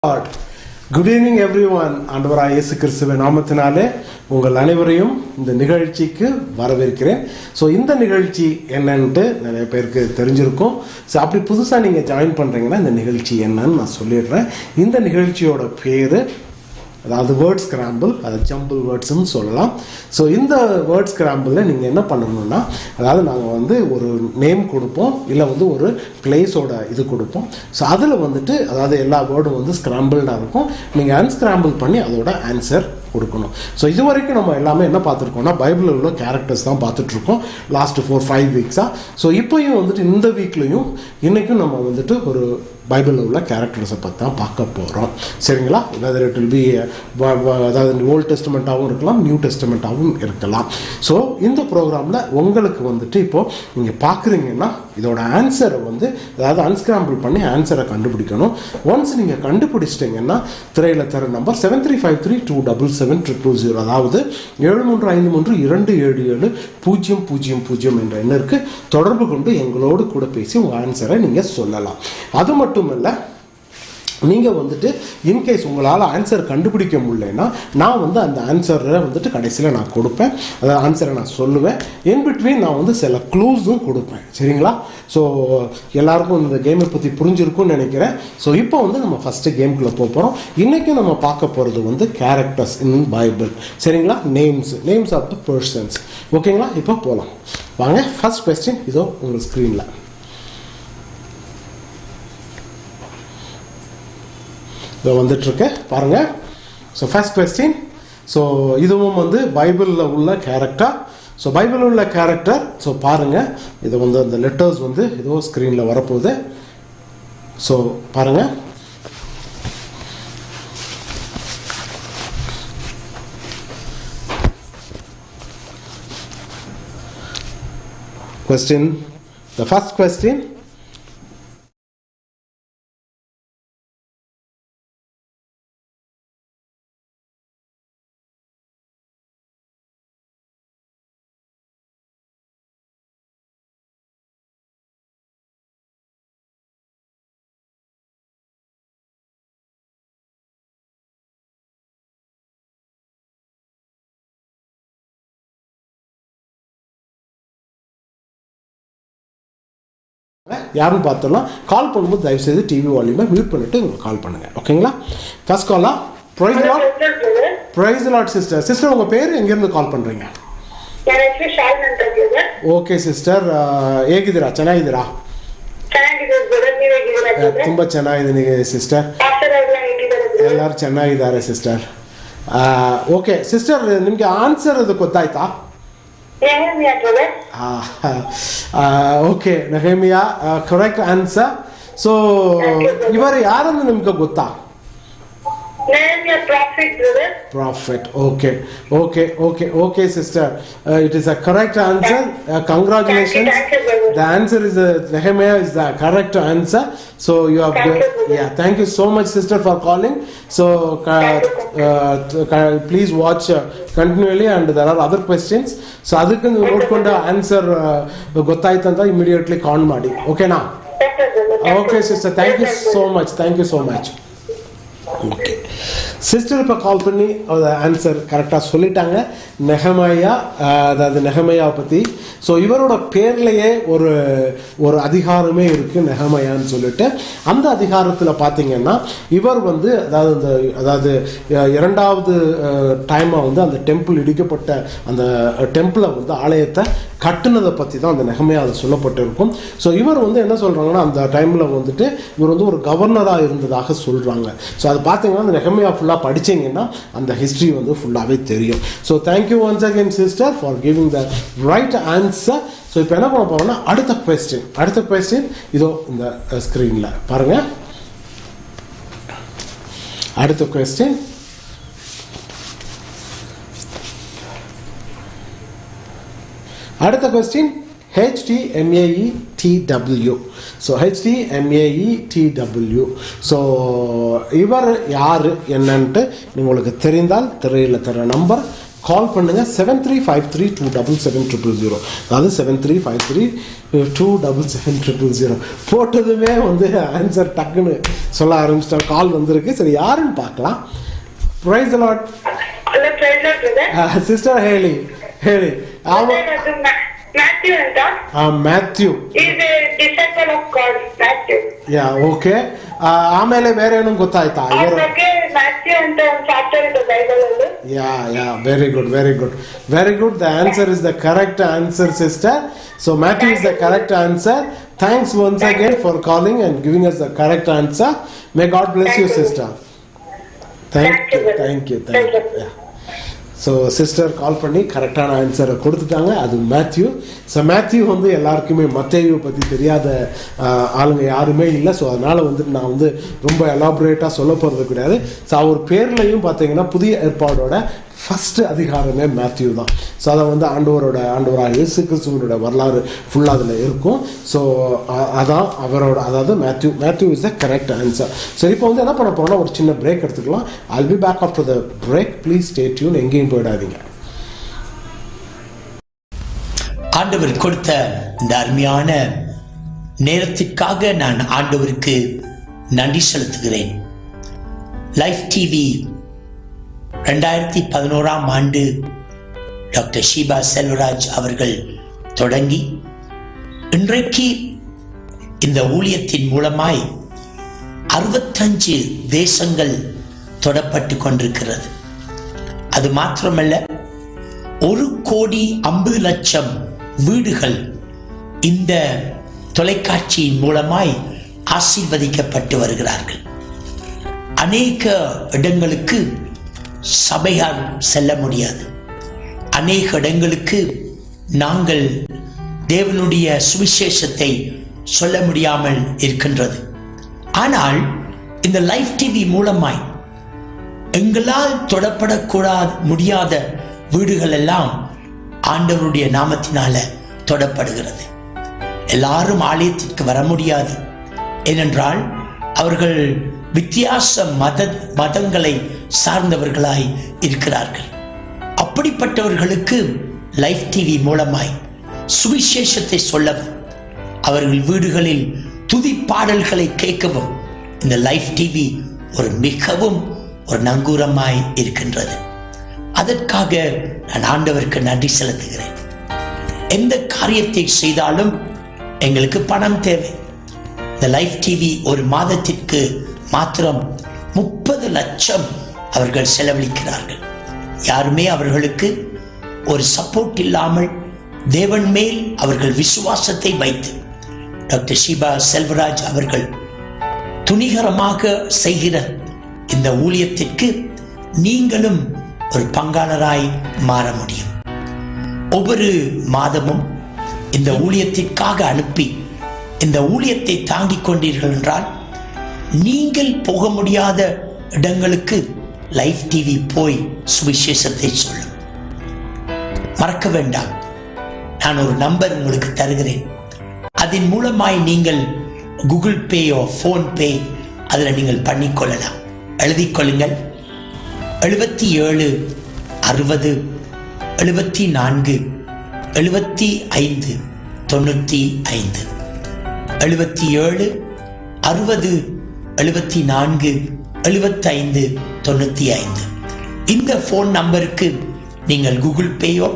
Good evening everyone. ஆண்டவராகிய இயேசு கிறிஸ்துவின் நாமத்தினாலே உங்கள் அனைவரையும் இந்த நிகழ்ச்சிக்கு வரவேற்கிறேன். ஸோ இந்த நிகழ்ச்சி என்னன்ட்டு நிறைய பேருக்கு தெரிஞ்சிருக்கும். ஸோ அப்படி புதுசாக நீங்கள் ஜாயின் பண்ணுறீங்கன்னா இந்த நிகழ்ச்சி என்னன்னு நான் சொல்லிடுறேன். இந்த நிகழ்ச்சியோட பேர் அதாவது வேர்ட் ஸ்கிராம்பிள், அதை ஜம்பிள் வேர்ட்ஸ்ன்னு சொல்லலாம். ஸோ இந்த வேர்ட் ஸ்கிராம்பிளில் நீங்கள் என்ன பண்ணணும்னா, அதாவது நாங்கள் ஒரு நேம் கொடுப்போம், இல்லை ஒரு பிளேஸோட இது கொடுப்போம். ஸோ அதில் அதாவது எல்லா வேர்டும் ஸ்கிராம்பிள்டாக இருக்கும். நீங்கள் அன்ஸ்கிராம்பிள் பண்ணி அதோட ஆன்சர் கொடுக்கணும். ஸோ இது வரைக்கும் நம்ம எல்லாமே என்ன பார்த்துருக்கோம்னா, பைபிளில் உள்ள கேரக்டர்ஸ் தான் பார்த்துட்ருக்கோம் லாஸ்ட் 4-5 வீக்ஸாக. ஸோ இப்போயும் இந்த வீக்லையும் இன்றைக்கும் நம்ம ஒரு பைபிளில் உள்ள கேரக்டர்ஸை பற்றி தான் பார்க்க போகிறோம். சரிங்களா? வெதர் இட் வில் பி அதாவது ஓல்ட் டெஸ்டமெண்ட்டாகவும் இருக்கலாம், நியூ டெஸ்டமெண்ட்டாகவும் இருக்கலாம். ஸோ இந்த ப்ரோக்ராமில் உங்களுக்கு இப்போது நீங்கள் பார்க்குறீங்கன்னா இதோட ஆன்சரை அதாவது அன்ஸ்கிராம்பிள் பண்ணி ஆன்சரை கண்டுபிடிக்கணும். ஒன்ஸ் நீங்கள் கண்டுபிடிச்சிட்டிங்கன்னா திரையில் தர நம்பர் 7353277000, அதாவது 7353277000 என்ற எண்ணிற்கு தொடர்பு கொண்டு எங்களோடு கூட பேசி உங்கள் ஆன்சரை நீங்கள் சொல்லலாம். அது மட்டும் இல்லை, நீங்கள் இன்கேஸ் உங்களால் ஆன்சர் கண்டுபிடிக்க முடியலன்னா நான் அந்த ஆன்சரை கடைசியில் நான் கொடுப்பேன். அதாவது ஆன்சரை நான் சொல்லுவேன். இன் பிட்வீன் நான் சில க்ளூஸும் கொடுப்பேன். சரிங்களா? ஸோ எல்லாருக்கும் இந்த கேமை பற்றி புரிஞ்சிருக்கும்னு நினைக்கிறேன். ஸோ இப்போ நம்ம ஃபஸ்ட்டு கேமுக்குள்ளே போகிறோம். இன்றைக்கும் நம்ம பார்க்க போகிறது கேரக்டர்ஸ் இன் பைபிள். சரிங்களா? Names of the persons. ஓகேங்களா? இப்போ போகலாம் வாங்க. ஃபர்ஸ்ட் கொஸ்டின் இதோ உங்கள் ஸ்க்ரீனில் வந்துட்டுருக்கு பாருங்க. So first question. ஸோ இதுவும் பைபிளில் உள்ள கேரக்டர். ஸோ பைபிளில் உள்ள கேரக்டர். ஸோ பாருங்க, இது அந்த லெட்டர்ஸ் ஏதோ ஸ்க்ரீனில் வரப்போகுது. ஸோ பாருங்க. Question, the first question. யாரும் பார்த்துடலாம். கால் பண்ணும்போது தயவு செய்து டிவி வால்யூமை மியூட் பண்ணிட்டு உங்களுக்கு கால் பண்ணுங்க. ஓகேங்களா? ஃபர்ஸ்ட் காலா. Praise lord sister. சிஸ்டர் உங்க பேர் எங்கிருந்து கால் பண்றீங்க? ಓಕೆ ಸಿಸ್ಟರ್, ಹೇಗಿದ್ದೀರಾ? ಚೆನ್ನಾಗಿದ್ದೀರಾ? ತುಂಬ ಚೆನ್ನಾಗಿದ್ದೀನಿ ಸಿಸ್ಟರ್. ಎಲ್ಲರೂ ಚೆನ್ನಾಗಿದ್ದಾರೆ ಸಿಸ್ಟರ್. ಓಕೆ ಸಿಸ್ಟರ್, ನಿಮಗೆ ಆನ್ಸರ್ ಅದು ಗೊತ್ತಾಯ್ತಾ? Okay, Nehemiah correct answer. So ಇವರು ಯಾರಂದ್ರೆ ನಿಮ್ಗೆ ಗೊತ್ತಾ? Prophet. Okay sister, it is a correct answer. Congratulations. The answer is Nehemiah is the correct answer. So you have thank you so much sister for calling. So please watch continually, and there are other questions. So adukku nodkonda answer gottaaytu anta immediately call maadi. Okay na? Okay sister, thank you so much. Okay sister இப்போ கால் பண்ணி answer கரெக்டாக சொல்லிட்டாங்க. நெஹமையா, அதாவது நெஹமையாவை பற்றி. So இவரோட பேர்லேயே ஒரு அதிகாரமே இருக்குது, நெஹமையான்னு சொல்லிட்டு. அந்த அதிகாரத்தில் பார்த்தீங்கன்னா இவர் அதாவது இரண்டாவது டைமாக அந்த டெம்பிள் இடிக்கப்பட்ட அந்த டெம்பிளை ஆலயத்தை கட்டுனதை பற்றி தான் அந்த நெஹமையாவில் சொல்லப்பட்டிருக்கும். ஸோ இவர் என்ன சொல்கிறாங்கன்னா, அந்த டைமில் இவர் ஒரு கவர்னராக இருந்ததாக சொல்கிறாங்க. ஸோ அது பார்த்தீங்கன்னா அந்த நெஹமையா ஃபுல்லாக படித்தீங்கன்னா அந்த ஹிஸ்ட்ரி ஃபுல்லாகவே தெரியும். So thank you once again sister for giving the right answer. So இப்போ என்ன பண்ண போகிறோம்னா அடுத்த கொஸ்டின் இதோ இந்த ஸ்க்ரீனில் பாருங்கள். அடுத்த question, HTMAETW. So HTMAETW. So இவர் யார் என்னன்ட்டு உங்களுக்கு தெரிந்தால் திரையில் தர நம்பர் கால் பண்ணுங்க 7353277000. அதாவது 7353277000 போட்டதுமே வந்து ஆன்சர் டக்குன்னு சொல்ல ஆரம்பிச்சிட்டோம். கால் வந்திருக்கு. சரி, யாருன்னு பார்க்கலாம். Praise the Lord. Sister Haley. Matthew anta. Matthew. Is a disciple of God. Matthew. Yeah, okay. ಆಮೇಲೆ ಬೇರೆ ಏನು ಗೊತ್ತಾಯ್ತಾ? Matthew anta ಒಂದು chapter ಇದೆ Bible ಅಲ್ಲಿ. Yeah, very good. The answer is the correct answer, sister. So Matthew is the correct answer. Thanks once again for calling and giving us the correct answer. May God bless you, sister. Thank you. Yeah. So sister call பண்ணி கரெக்டான ஆன்சரை கொடுத்துட்டாங்க. அது Matthew. So Matthew வந்து எல்லாருக்குமே மத்தேயுவை பற்றி தெரியாத ஆளுங்க யாருமே இல்லை. ஸோ அதனால் வந்து நான் வந்து ரொம்ப எலாபரேட்டாக சொல்ல போகிறது கிடையாது. ஸோ அவர் பேர்லையும் பார்த்தீங்கன்னா புதிய ஏற்பாடோட ஃபஸ்ட்டு அதிகாரமே மேத்யூ தான். ஸோ அதை வந்து ஆண்டவராக இயேசு கிறிஸ்துவனுடைய வரலாறு ஃபுல்லாக அதில் இருக்கும். ஸோ அதான் அவரோட, அதாவது Matthew is the correct answer. So இப்போ வந்து என்ன பண்ண போனால் ஒரு சின்ன பிரேக் எடுத்துக்கலாம். I'll be back after the break. Please stay tuned. எங்கேயும் போயிடாதீங்க. ஆண்டவர் கொடுத்த இந்த அருமையான நேரத்திற்காக நான் ஆண்டவருக்கு நன்றி செலுத்துகிறேன். லைஃப் டிவி 2011ஆம் ஆண்டு டாக்டர் ஷீபா செல்வராஜ் அவர்கள் தொடங்கி இன்றைக்கு இந்த ஊழியத்தின் மூலமாய் 65 தேசங்கள் தொடப்பட்டு கொண்டிருக்கிறது. அது மாத்திரமல்ல, 1,50,00,000 வீடுகள் இந்த தொலைக்காட்சியின் மூலமாய் ஆசீர்வதிக்கப்பட்டு வருகிறார்கள். அநேக இடங்களுக்கு சபையால் செல்ல முடியாது. அநேக இடங்களுக்கு நாங்கள் தேவனுடைய சுவிசேஷத்தை சொல்ல முடியாமல் இருக்கின்றது. ஆனால் இந்த லைஃப் டிவி மூலமாய் எங்களால் முடியாத வீடுகள் எல்லாம் ஆண்டவருடைய நாமத்தினால தொடப்படுகிறது. எல்லாரும் ஆலயத்திற்கு வர முடியாது. ஏனென்றால் அவர்கள் வித்தியாச மதங்களை சார்ந்தவர்களாய் இருக்கிறார்கள். அப்படிப்பட்டவர்களுக்கு லைஃப் டிவி மூலமாய் சுவிசேஷத்தை சொல்லவும், அவர்கள் வீடுகளில் துதி பாடல்களை கேட்கவும் இந்த லைஃப் டிவி மிகவும் ஒரு நங்கூரமாய் இருக்கின்றது. அதற்காக நான் ஆண்டவருக்கு நன்றி செலுத்துகிறேன். எந்த காரியத்தை செய்தாலும் எங்களுக்கு பணம் தேவை. இந்த லைஃப் டிவி ஒரு மாதத்திற்கு மாத்திரம் 30 லட்சம் அவர்கள் செலவழிக்கிறார்கள். யாருமே அவர்களுக்கு ஒரு சப்போர்ட் இல்லாமல் தேவன் மேல் அவர்கள் விசுவாசத்தை வைத்து டாக்டர் ஷீபா செல்வராஜ் அவர்கள் துணிகரமாக செய்கிற இந்த ஊழியத்திற்கு நீங்களும் ஒரு பங்காளராய் மாற முடியும். ஒவ்வொரு மாதமும் இந்த ஊழியத்திற்காக அனுப்பி இந்த ஊழியத்தை தாங்கிக் கொண்டீர்கள் என்றால் நீங்கள் போக முடியாத இடங்களுக்கு லைஃப் டிவி போய் சுவிசேஷத்தை சொல்லும். மறக்க வேண்டாம், நான் ஒரு நம்பர் உங்களுக்கு தருகிறேன். அதன் மூலமாய் நீங்கள் கூகுள் பேயோ போன் பே அதில் நீங்கள் பண்ணிக்கொள்ளலாம். எழுதிக் கொள்ளுங்கள். 77 60 74 75 95 77 60 74 75 95. இந்த போன் நம்பருக்கு நீங்கள் கூகுள் பேயோ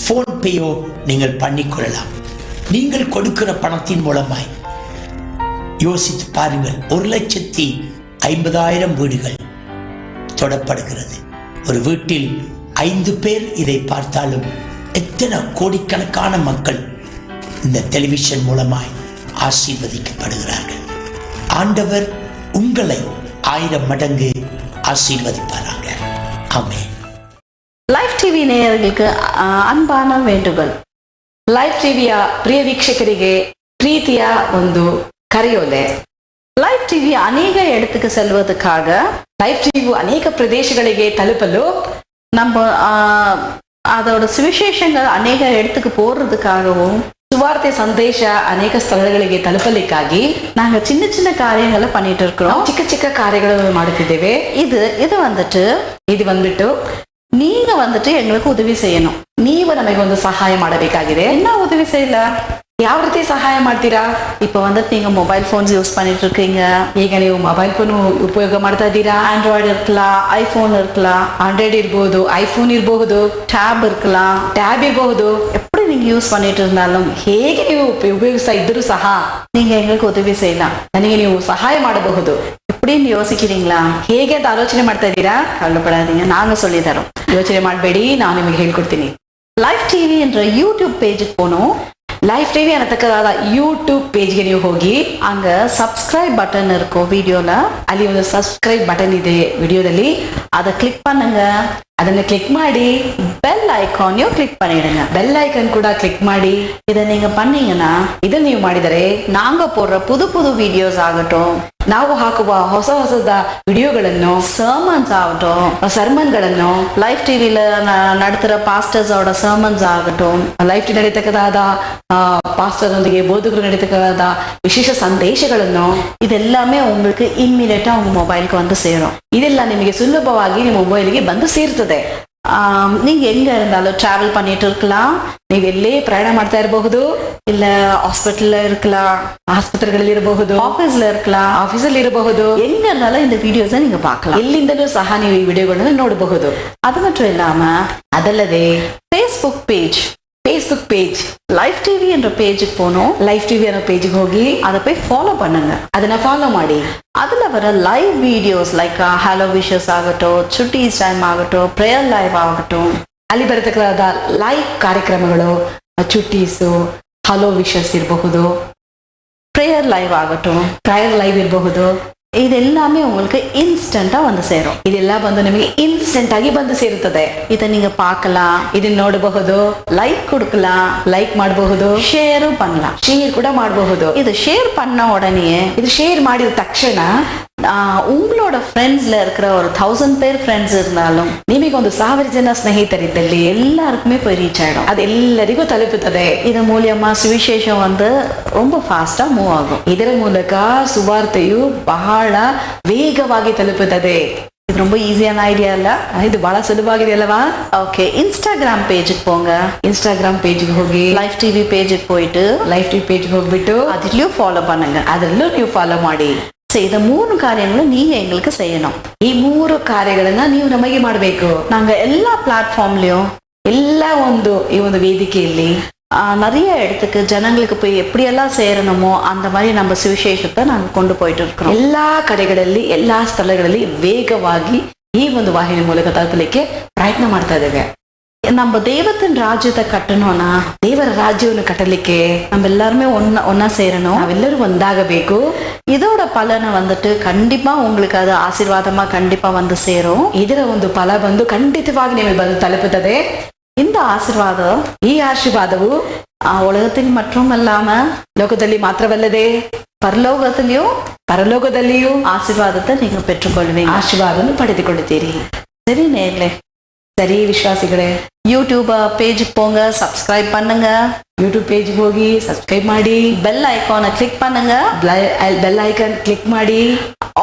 போன் பேயோ நீங்கள் பண்ணிக்கொள்ளலாம். நீங்கள் கொடுக்கிற பணத்தின் மூலமாய் யோசித்து பாருங்கள், 1,50,000 வீடுகள் தொடப்படுகிறது. ஒரு வீட்டில் 5 பேர் இதை பார்த்தாலும் எத்தனை கோடிக்கணக்கான மக்கள் இந்த டெலிவிஷன் மூலமாய் ஆசீர்வதிக்கப்படுகிறார்கள். ஆண்டவர் உங்களை 1000 மடங்கு ஆசீர்வதிப்பாராங்க. ஆமென். ಲೈಫ್ ಟಿವಿ ನೇಯர்களுக்கு ಅನ್ಬಾನ ವೇಂಡುಗಳು. ಲೈಫ್ ಟಿವಿಯ ಪ್ರಿಯ ವೀಕ್ಷಕರಿಗೆ ಪ್ರೀತಿಯ ಒಂದು ಕರೆಯೋಲೆ. ಲೈಫ್ ಟಿವಿ ಅನೇಕ ಎಡத்துக்கு செல்வதற்காக ಲೈಫ್ ಟಿವಿ ಅನೇಕ ಪ್ರದೇಶಗಳಿಗೆ ತಲುಪಲು நம்ம அதோட சுவிசேஷங்கள் ಅನೇಕ ಎಡத்துக்கு போறதுக்காகவும் சுவார்த்தை சந்தேಶ ಅನೇಕ ಸ್ಥಳಗಳಿಗೆ ತಲುಪಲಿಕ್ಕಾಗಿ நாங்க சின்ன சின்ன ಕಾರ್ಯங்களை பண்ணிட்டு இருக்கிறோம். ಚಿಕ್ಕ ಚಿಕ್ಕ ಕಾರ್ಯಗಳು ಮಾಡುತ್ತಿದ್ದೇವೆ. ಇದು வந்துட்டு நீங்க வந்துட்டு எங்களுக்கு ಉದವಿ செய்யணும். ನೀವು ನಮಗೆ ಒಂದು ಸಹಾಯ ಮಾಡಬೇಕಾಗಿದೆ. என்ன உதவி செய்யல? ಯಾವ ರೀತಿ ಸಹಾಯ ಮಾಡ್ತೀರಾ? இப்போ வந்துட்டு நீங்க ಮೊಬೈಲ್ ಫೋನ್ಸ್ ಯೂಸ್ பண்ணிட்டு இருக்கீங்க. ಈಗ ನೀವು ಮೊಬೈಲ್ ಫೋನ್ ಉಪಯೋಗ ಮಾಡ್ತಾ ಇದ್ದೀರಾ. ಆಂಡ್ರಾಯ್ಡ್ இருக்கலாம், ಐಫೋನ್ இருக்கலாம், ஆண்ட்ராய்டு ಇರಬಹುದು, ಐಫೋನ್ ಇರಬಹುದು, ಟ್ಯಾಬ್ இருக்கலாம், ಟ್ಯಾಬ್ ಇರಬಹುದು. எப்படி நீங்க யூஸ் பண்ணிட்டு இருந்தாலும், ಹೇಗೆ ನೀವು ಉಪಯೋಗಿಸ್ತಾ ಇದ್ದರೂ ಸಹ நீங்க எங்களுக்கு உதவி செய்யலாம். ನನಗೆ ನೀವು ಸಹಾಯ ಮಾಡಬಹುದು. எப்படின்னு யோசிக்கிறீங்களா? ಹೇಗೆ ಅಂತ ಆಲೋಚನೆ ಮಾಡ್ತಾ ಇದ್ದೀರಾ? ಕವಲೆಪಡಾದೀங்க, நாங்க சொல்லி தரோம். யோசனை ಮಾಡಬೇಡಿ, ನಾನು ನಿಮಗೆ ಹೇಳ್ಕೊಡ್ತೀನಿ. ಲೈವ್ ಟಿವಿ என்ற ಯೂಟ್ಯೂಬ್ ಪೇಜ್ಗೆ போனோம். ಲೈವ್ ಟಿವಿ ಅನ್ನತಕ್ಕದಾದ ಯೂಟ್ಯೂಬ್ ಪೇಜ್ಗೆ ನೀವು ಹೋಗಿ ಅங்க ಸಬ್ಸ್ಕ್ರೈಬ್ ಬಟನ್ இருக்கும் வீடியோல. ಅಲ್ಲಿ ಒಂದು ಸಬ್ಸ್ಕ್ರೈಬ್ ಬಟನ್ ಇದೆ ವಿಡಿಯೋದಲ್ಲಿ. அதை கிளிக் பண்ணுங்க. ಅದನ್ನ கிளிக் ಮಾಡಿ பெல் ஐகானையும் கிளிக் பண்ணிடுங்க. பெல் ஐகான் கூட கிளிக் ಮಾಡಿ இதை நீங்க பண்ணீங்கன்னா, இதை ನೀವು ಮಾಡಿದರೆ நாங்க போடுற புது புது வீடியோஸ் ஆகட்டும், ನಾವು ಹಾಕುವ ಹೊಸ ಹೊಸದ ವಿಡಿಯೋಗಳನ್ನು, ಸರ್ಮನ್ಗಳನ್ನು, ಲೈವ್ ಟಿವಿல நடத்துற பாஸ்டர்ஸ் ಅವರ ಸರ್ಮನ್ಸ್ ಆಗட்டும், ಲೈವ್ ಟಿವಿ ನಡೀತಕ್ಕದಾದ பாஸ்டர் ஒந்திಗೆ ಬೋಧಕರು ನಡೀತಕ್ಕದಾದ ವಿಶೇಷ ಸಂದೇಶಗಳನ್ನು, ಇದೆಲ್ಲಾமே உங்களுக்கு ಇಮ್ಮಿಡಿಯೇಟ್ உங்க ಮೊಬೈಲ್ಗೆ வந்து சேரும். இதெல்லாம் ನಿಮಗೆ ಸುಲಭವಾಗಿ ನಿಮ್ಮ ಮೊಬೈಲ್ಗೆ ಬಂದು ಸೇರ್ತದೆ. நீங்க எங்க இருந்தாலும் டிராவல் பண்ணிட்டு இருக்கலாம், நீங்க ಎಲ್ಲೇ ಪ್ರಯಾಣ ಮಾಡ್ತಾ ಇರಬಹುದು, ಇಲ್ಲ ಹಾಸ್ಪಿಟಲ್ இருக்கலாம், ಆಸ್ಪತ್ರೆಗಳಲ್ಲಿ ಇರಬಹುದು, ಆಫೀಸ್ல இருக்கலாம், ಆಫೀಸಲ್ಲಿ ಇರಬಹುದು. எங்க இருந்தாலும் இந்த வீடியோஸை நீங்க பார்க்கலாம். ಎಲ್ಲಿಂದಲೂ ಸಹ ನೀವು ಈ ವಿಡಿಯೋಗಳನ್ನು ನೋಡಬಹುದು. ಅದು ಮಾತ್ರ ಇல்லாம ಅದಲ್ಲದೆ ಫೇಸ್ಬುಕ್ பேஜ் லைவ் டிவி என்ற பேஜுக்கு போனோம். லைவ் டிவி என்ற பேஜுக்கு ಹೋಗಿ அதை போய் ஃபாலோ பண்ணுங்க. ಅದನ್ನ ஃபாலோ ಮಾಡಿ அதுல வர live videos like hello wishes ஆகட்டும், சுட்டீஸ் டைம் ஆகட்டும், ಪ್ರೇಯರ್ ಲೈವ್ ಆಗட்டும், ಅಲ್ಲಿ ಬರತಕ್ಕದಾದ ಲೈವ್ ಕಾರ್ಯಕ್ರಮಗಳು, ಚುಟ್ಟೀಸು, ಹಲೋ ವಿಶಸ್ ಇರಬಹುದು, ಪ್ರೇಯರ್ ಲೈವ್ ಆಗட்டும், ಪ್ರೇಯರ್ ಲೈವ್ ಇರಬಹುದು. ಇದೆಲ್ಲಾமே உங்களுக்கு ಇನ್ಸ್ಟೆಂಟಾ வந்து ಸೇரும். ಇದೆಲ್ಲ ಬಂದು ನಿಮಗೆ ಇನ್ಸ್ಟೆಂಟ್ ಆಗಿ ಬಂದು ಸೇರುತ್ತದೆ. ಇதை நீங்க பார்க்கலாம், ಇದನ್ನ ನೋಡಬಹುದು, ಲೈಕ್ கொடுக்கலாம், ಲೈಕ್ ಮಾಡಬಹುದು, ஷேர் பண்ணலாம், ஷேர் கூட ಮಾಡಬಹುದು. இது ஷேர் பண்ண உடனே, இது ஷேர் ಮಾಡಿದ ತಕ್ಷಣ உங்களோட ஃப்ரெண்ட்ஸ்ல இருக்கிற ஒரு 1000 பேர் ஃப்ரெண்ட்ஸ் இருந்தாலும், ನಿಮಗೆ ಒಂದು 1000 ಜನ ಸ್ನೇಹಿತರಿದ್ದಲ್ಲಿ ಎಲ್ಲರಿಗೂ போய் ரீச் ஆயிடும். அது ಎಲ್ಲರಿಗೂ ತಲುಪುತ್ತದೆ. ಇದರ ಮೂಲಕ ಸುವಿಶೇಷ வந்து ரொம்ப ಫಾಸ್ಟಾ ಮೂವ್ ಆகும். ಇದರ ಮೂಲಕ ಸುವಾರ್ತೆಯು ಬಹಳ ವೇಗವಾಗಿ ತಲುಪುತ್ತದೆ. இது ரொம்ப ஈஸியான ஐடியா இல்ல, இது ಬಹಳ ಸುಲಭವಾಗಿದೆ ಅಲ್ವಾ? ಓಕೆ, ಇನ್ಸ್ಟಾಗ್ರಾಮ್ ಪೇಜ್ಗೆ போங்க. ಇನ್ಸ್ಟಾಗ್ರಾಮ್ ಪೇಜ್ಗೆ ಹೋಗಿ ಲೈವ್ ಟಿವಿ ಪೇಜ್ಗೆ போயிட்டு ಲೈವ್ ಟಿವಿ ಪೇಜ್ಗೆ ಹೋಗ್ಬಿಟ್ಟು ಅದರಲ್ಲೂ ಫಾಲೋ பண்ணுங்க. ಅದರಲ್ಲೂ ನೀವು ಫಾಲೋ ಮಾಡಿ. இந்த 3 காரியங்களும் நீங்க எங்களுக்கு செய்யணும். ಈ 3 ಕಾರ್ಯಗಳನ್ನ ನೀವು ನಮಗೆ ಮಾಡಬೇಕು. நாங்க எல்லா பிளாட்ஃபார்ம்லயும், எல்லா ಈ ಒಂದು ವೇದಿಕೆಯಲ್ಲಿ நிறைய இடத்துக்கு ஜனங்களுக்கு போய் எப்படியெல்லாம் சேரணுமோ அந்த மாதிரி நம்ம சுவிசேஷத்தை நாங்க கொண்டு போயிட்டு இருக்கிறோம். ಎಲ್ಲಾ ಕಡೆಗಳಲ್ಲಿ, ಎಲ್ಲಾ ಸ್ಥಳಗಳಲ್ಲಿ ವೇಗವಾಗಿ ಈ ಒಂದು ವಾಹಿನಿ ಮೂಲಕ ತಲುಪಲಿಕ್ಕೆ ಪ್ರಯತ್ನ ಮಾಡ್ತಾ ಇದ್ದೇವೆ. நம்ம தெய்வத்தின் ராஜ்யத்தை கட்டணும்னா, தேவர ராஜ்யವನ್ನು கட்டலிಕ್ಕೆ நம்ம எல்லாருமே ஒன்னா சேரணும். நாவெல்லரும் ஒன்றாகಬೇಕು. இதோட பலனை வந்துட்டு கண்டிப்பா உங்களுக்கு அது ஆசீர்வாதமா கண்டிப்பா வந்து சேரும். ಇದರ ಒಂದು ಫಲ ಬಂದು ಖಂಡಿತವಾಗಿ ನಿಮಗೆ ಬಂದು ತಲುಪುತ್ತದೆ. இந்த ಈ ಆಶೀರ್ವಾದವು உலகத்தில் மற்றும் அல்லாம லோகದಲ್ಲಿ ಮಾತ್ರವಲ್ಲದೆ பரலோகದಲ್ಲಿಯೂ ஆசீர்வாதத்தை நீங்க பெற்றுக்கொள்வீங்க, ஆசீர்வாதம் ಪಡೆದುಕೊಳ್ಳುತ್ತೀರಿ. சரி நேர்லே, சரி விசுவாசிகளே, யூடியூப் பேஜுக்கு போங்க, சப்ஸ்கிரைப் பண்ணுங்க. யூடியூப் பேஜுக்கு ಹೋಗಿ ಸಬ್ಸ್ಕ್ರೈಬ್ ಮಾಡಿ, ಬೆಲ್ ಐಕಾನ್ ಕ್ಲಿಕ್ பண்ணுங்க. ಬೆಲ್ ಐಕಾನ್ ಕ್ಲಿಕ್ ಮಾಡಿ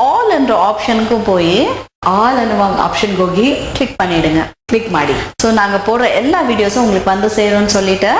ஆல் என்ற ஆப்ஷனுக்கு போய் ஆல் ಅನ್ನುವ ஆப்ஷனுக்கு ಹೋಗಿ கிளிக் பண்ணிடுங்க. கிளிக் ಮಾಡಿ. ஸோ நாங்க போடுற எல்லா வீடியோஸும் உங்களுக்கு வந்து சேரும்னு சொல்லிட்டு,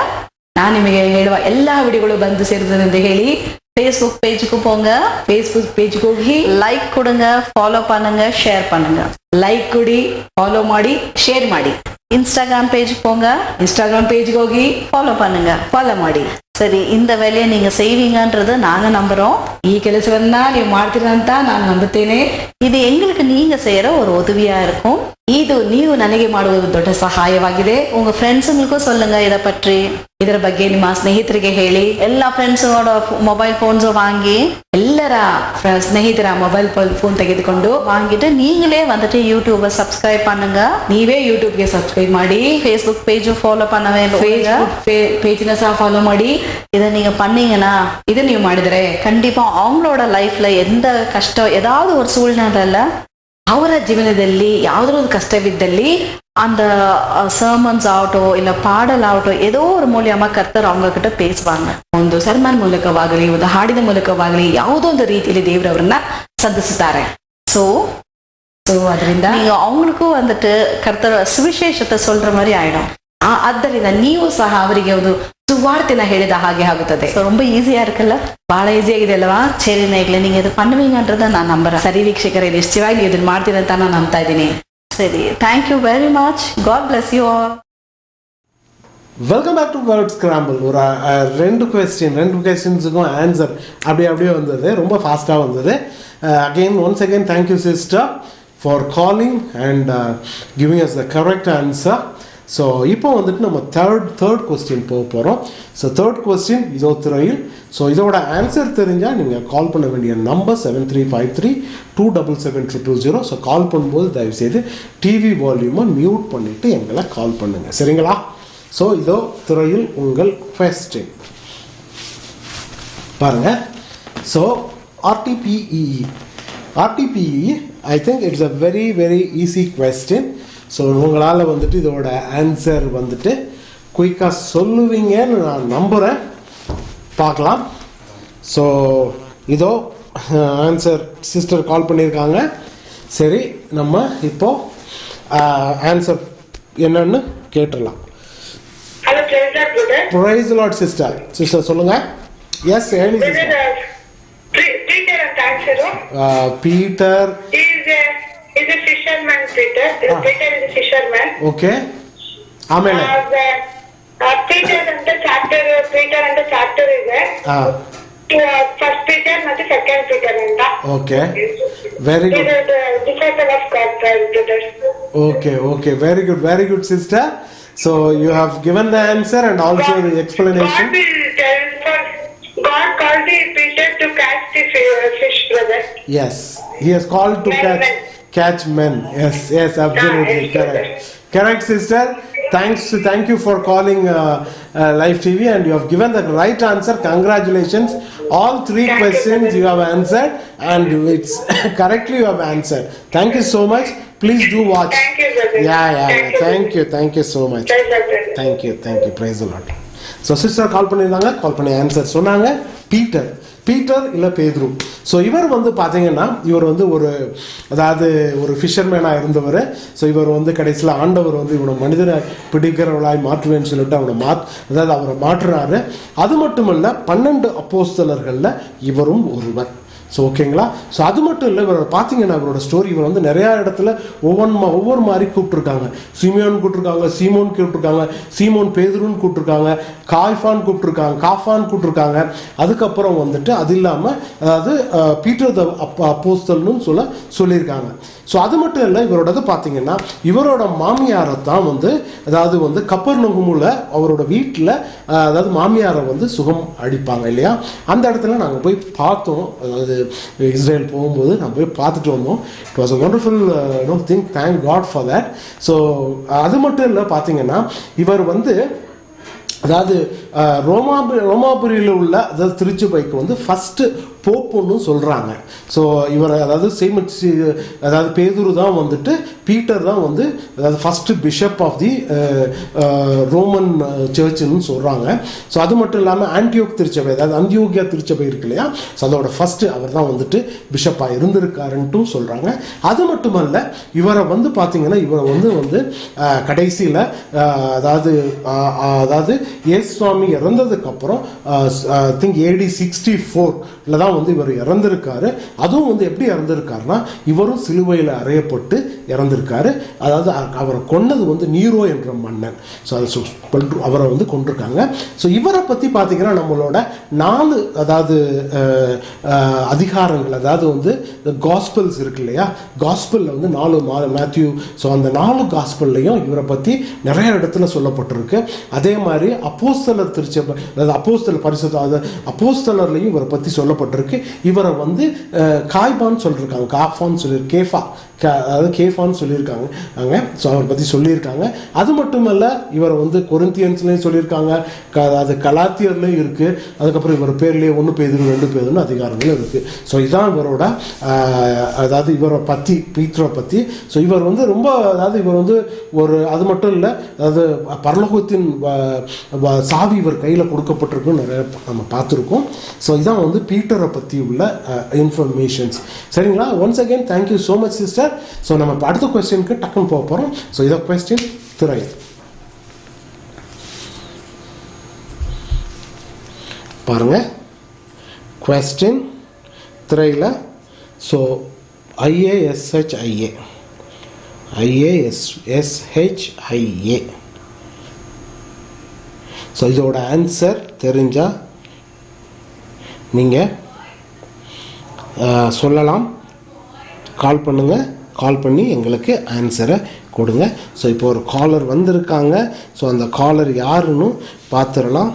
நான் ನಿಮಗೆ ಹೇಳುವ ಎಲ್ಲಾ ವಿಡಿಯೋಗಳು ಬಂದು ಸೇರುತ್ತದೆ ಅಂತ ಹೇಳಿ ஃபேஸ்புக் பேஜுக்கு போங்க. ஃபேஸ்புக் பேஜுக்கு ಹೋಗಿ ಲೈಕ್ ಕೊಡುங்க, ಫಾಲೋ பண்ணுங்க, ஷேர் பண்ணுங்க. ಲೈಕ್ ಕೊಡಿ, ಫಾಲೋ ಮಾಡಿ, ஷேர் ಮಾಡಿ. இன்ஸ்டாகிராம் பேஜுக்கு போங்க. இன்ஸ்டாகிராம் பேஜுக்கு ಹೋಗಿ ಫಾಲೋ பண்ணுங்க, ಫಾಲೋ ಮಾಡಿ. ಸರಿ, இந்த வேலையை நீங்க செய்வீங்கன்றது நாங்க நம்புறோம். ಈ ಕೆಲಸವನ್ನ ನೀವು ಮಾಡ್ತೀರಾ ಅಂತ ನಾನು ನಂಬುತ್ತೇನೆ. ಇದು எங்களுக்கு நீங்க செய்யற ஒரு உதவியா இருக்கும். ಇದು ನೀವು ನನಗೆ ಮಾಡುವುದು ದೊಡ್ಡ ಸಹಾಯವಾಗಿದೆ. ಉங்க ಫ್ರೆಂಡ್ಸ್ಗಳಿಗೂ சொல்லுங்க இத பற்றி. ಇದರ ಬಗ್ಗೆ ನಿಮ್ಮ ಸ್ನೇಹಿತರಿಗೆ ಹೇಳಿ. ಎಲ್ಲ ಫ್ರೆಂಡ್ಸ್ಗಳ ಮೊಬೈಲ್ ಫೋನ್ಸ್ வாங்கி, ಎಲ್ಲರ ಸ್ನೇಹಿತರ ಮೊಬೈಲ್ ಫೋನ್ ತೆಗೆದುಕೊಂಡು வாங்கிட்டு நீங்களே வந்துட்டு யூடியூபை சப்ஸ்கிரைப் பண்ணுங்க. ನೀವೇ ಯೂಟ್ಯೂಬ್ಗೆ ಸಬ್ಸ್ಕ್ರೈಬ್ ಮಾಡಿ. ஃபேஸ்புக் பேஜும் ஃபாலோ பண்ணவே, பேஜ்ನ ಸಹ ஃபாலோ ಮಾಡಿ. இதை நீங்க பண்ணீங்கன்னா, இதை நீங்க ಮಾಡಿದ್ರೆ கண்டிப்பா அவங்களோட லைஃப்ல எந்த கஷ்டம், ஏதாவது ஒரு சூழ்நிலையில ಅವರ ಜೀವನದಲ್ಲಿ ಯಾವುದೋ ಒಂದು ಕಷ್ಟವಿದ್ದಲ್ಲಿ அந்த சர்மன்ஸ் ஆகட்டும், இல்ல பாடல் ஆகட்டும், ஏதோ ஒரு மூலியமா கர்த்தர் அவங்க கிட்ட பேசுவாங்க. ಒಂದು ಸರ್ಮನ್ ಮೂಲಕವಾಗಲಿ, ಒಂದು ಹಾಡಿನ ಮೂಲಕವಾಗಲಿ, ಯಾವುದೋ ಒಂದು ರೀತಿಯಲ್ಲಿ ದೇವರು ಅವರನ್ನ ಸಂಧಿಸುತ್ತಾರೆ. ಸೊ ಅದರಿಂದ ನೀವು ಅವಗಳಿಗೂ வந்துட்டு ಕರ್ತರ ಸುವಿಶೇಷತೆ சொல்ற மாதிரி ಆಯ್டும் ಆದ್ದರಿಂದ ನೀವು ಸಹ ಅವರಿಗೆ ಒಂದು ಸುವಾರ್ತೆನ ಹೇಳಿದ ಹಾಗೆ ಆಗುತ್ತದೆ. ரொம்ப ஈஸியா இருக்குல்ல, ಬಹಳ ಈಸಿ ಆಗಿದೆ ಅಲ್ವಾ? ಸರಿ ನೇಗ್ಲೆ நீங்க ಇದು பண்ணுவீங்கன்றத ನಾನು ನಂಬರ. ಸರಿ ವೀಕ್ಷಕರೇ, ನಿಶ್ಚಯವಾಗಿ ನೀವು ಇದನ್ನ ಮಾಡ್ತೀರ ಅಂತ ನಾನು ನಂಬ್ತಾ ಇದ್ದೀನಿ. ಸರಿ, thank you very much. God bless you all. Welcome back to word scramble. ஒரு ரெண்டு கொஸ்டின்ஸுக்கும் ஆன்சர் அப்படியே வந்தது, ரொம்ப ஃபாஸ்ட்டாக வந்தது. Again once again thank you sister for calling and giving us the correct answer. So இப்போ வந்துட்டு நம்ம தேர்ட் கொஸ்டின் போக போகிறோம். ஸோ தேர்ட் கொஸ்டின் இதோ துறையில். ஸோ இதோட ஆன்சர் தெரிஞ்சால் நீங்கள் கால் பண்ண வேண்டிய நம்பர் 7353277000. ஸோ கால் பண்ணும்போது தயவுசெய்து டிவி வால்யூமை மியூட் பண்ணிவிட்டு எங்களை கால் பண்ணுங்கள், சரிங்களா? ஸோ இதோ துறையில் உங்கள் கொஸ்டின் பாருங்க. So RTPE I think it's a very very easy question. So உங்களால் வந்துட்டு இதோட ஆன்சர் வந்துட்டு குயிக்காக சொல்லுவீங்கன்னு நான் நம்புகிறேன். பார்க்கலாம். ஸோ இதோ ஆன்சர் சிஸ்டர் கால் பண்ணியிருக்காங்க. சரி, நம்ம இப்போ ஆன்சர் என்னன்னு கேட்டுடலாம். Praise the Lord, sister. Sister, சொல்லுங்க. Yes, ಹೇಳಿ sister. Peter ಅಂತ answer. Peter is a fisherman. Peter is a fisherman. Okay. ಆಮೇಲೆ Peter ಅಂತ ಚಾಪ್ಟರ್ ಇದೆ. ಫಸ್ಟ್ ಪೀಟರ್ ಮತ್ತು ಸೆಕೆಂಡ್ ಪೀಟರ್ ಅಂತ. Okay. Very good. Disciple of God. Okay. Very good, sister. So you have given the answer and also the explanation. God called Peter to catch the fish, brother. Yes, he has called to catch men. Yes, absolutely correct, sister. Thank you for calling Live TV, and you have given the right answer. Congratulations. All three questions you have answered, and it's correctly you have answered. Thank you so much. Please do watch. Thank you, brother. Thank you so much. Thank you. Praise the Lord. So sister கால் பண்ணி answer சொன்னாங்க. Peter இல்லை பேதுரு. So இவர் வந்து பார்த்தீங்கன்னா இவர் வந்து ஒரு ஃபிஷர்மேனாக இருந்தவர். ஸோ இவர் வந்து கடைசியில் ஆண்டவர் வந்து இவனை மனிதனை பிடிக்கிறவளாய் மாற்றுவேன்னு சொல்லிட்டு அவரை மாற்றுறாரு. அது மட்டுமல்ல, 12 அப்போஸ்தலர்களில் இவரும் ஒருவர். ஸோ ஓகேங்களா? ஸோ அது மட்டும் இல்லை, இவர் பார்த்தீங்கன்னா இவரோட ஸ்டோரி இவர் வந்து நிறையா இடத்துல ஒவ்வொரு மாதிரி கூப்பிட்டுருக்காங்க. சிமியோன் கூப்பிட்டுருக்காங்க, சீமோன் கூப்பிட்டுருக்காங்க, சீமோன் பேதுருன்னு கூப்பிட்டுருக்காங்க, காஃபான் கூப்பிட்டுருக்காங்க. அதுக்கப்புறம் வந்துட்டு அது இல்லாமல் பீட்டர் த அப்போஸ்தலன்னு சொல்லியிருக்காங்க. ஸோ அது மட்டும் இல்லை, இவரோடது பார்த்தீங்கன்னா இவரோட மாமியாரை தான் வந்து கப்பர்நகூமில் அவரோட வீட்டில் மாமியாரை சுகம் அடிப்பாங்க இல்லையா? அந்த இடத்துல நாங்கள் போய் பார்த்தோம். இஸ்ரேல் போகும்போது நம்ம போய் பார்த்துட்டு வந்தோம். It was a wonderful thing. Thank God for that. So அது மட்டும் இல்லை, பார்த்தீங்கன்னா இவர் ரோமாபுரியில் உள்ள திருச்சபைக்கு ஃபர்ஸ்ட் போப்புன்னு சொல்கிறாங்க. ஸோ இவர் பேதுரு தான் பீட்டர் தான் first bishop of the Roman சர்ச்சுன்னு சொல்கிறாங்க. ஸோ அது மட்டும் இல்லாமல் ஆன்டியோக் திருச்சபை, அந்தியோகியா திருச்சபை இருக்கு இல்லையா? ஸோ அதோட ஃபர்ஸ்ட் அவர் தான் பிஷப்பாக இருந்திருக்காருன்ட்டும் சொல்கிறாங்க. அது மட்டுமல்ல, இவரை பார்த்தீங்கன்னா இவரை கடைசியில் இயேசு சுவாமி இறந்ததுக்கப்புறம் திங்க் AD 64 தான் இவர் இறந்திருக்காரு. அதுவும் எப்படி இறந்திருக்காருன்னா, இவரும் சிலுவையில் அறையப்பட்டு இறந்திருக்காரு. அவரை கொன்னது நீரோ என்ற மன்னன். ஸோ அவரை கொண்டிருக்காங்க. ஸோ இவரை பற்றி பார்த்தீங்கன்னா நம்மளோட 4 அதிகாரங்கள், காஸ்பல்ஸ் இருக்கு இல்லையா? காஸ்பலில் 4 மேத்யூ. ஸோ அந்த 4 காஸ்பல்லையும் இவரை பற்றி நிறைய இடத்துல சொல்லப்பட்டிருக்கு. அதே மாதிரி அப்போஸ்தலர் திருச்சபை, அப்போஸ்தலர்லையும் இவரை பற்றி சொல்லப்பட்டிருக்கு. இவரை காய்பான்னு சொல்லியிருக்காங்க, காஃபான்னு கேஃபான்னு சொல்லியிருக்காங்க. ஸோ அவரை பற்றி சொல்லியிருக்காங்க. அது மட்டுமல்ல, இவரை கொரிந்தியன்ஸ்லையும் சொல்லியிருக்காங்க, கலாத்தியர்லையும் இருக்குது. அதுக்கப்புறம் இவர் பேர்லேயே 1 பேதுரு 2 பேதுருன்னு அதிகாரங்களும் இருக்குது. ஸோ இதுதான் இவரோட இவரை பற்றி, பீட்டரை பற்றி. ஸோ இவர் ரொம்ப இவர் ஒரு அது மட்டும் இல்லை, பரலோகத்தின் சாவி இவர் கையில் கொடுக்கப்பட்டிருக்குன்னு நிறைய நம்ம பார்த்துருக்கோம். ஸோ இதான் பீட்டரை பற்றி உள்ள இன்ஃபர்மேஷன்ஸ். சரிங்களா? Once again thank you so much sister. Answer. So நம்ம இப்போ அடுத்த கொஸ்டினுக்கு டக்குன்னு போக போகிறோம். ஸோ இதை கொஸ்டின் திரை பாருங்க. கொஸ்டின் திரையில் ஸோ IASHIA ஸோ இதோட ஆன்சர் தெரிஞ்சால் நீங்கள் சொல்லலாம். கால் பண்ணுங்கள். கால் பண்ணி எங்களுக்கு ஆன்சரை கொடுங்க. ஸோ இப்போ ஒரு காலர் வந்திருக்காங்க. ஸோ அந்த காலர் யாருன்னு பார்த்துடலாம்.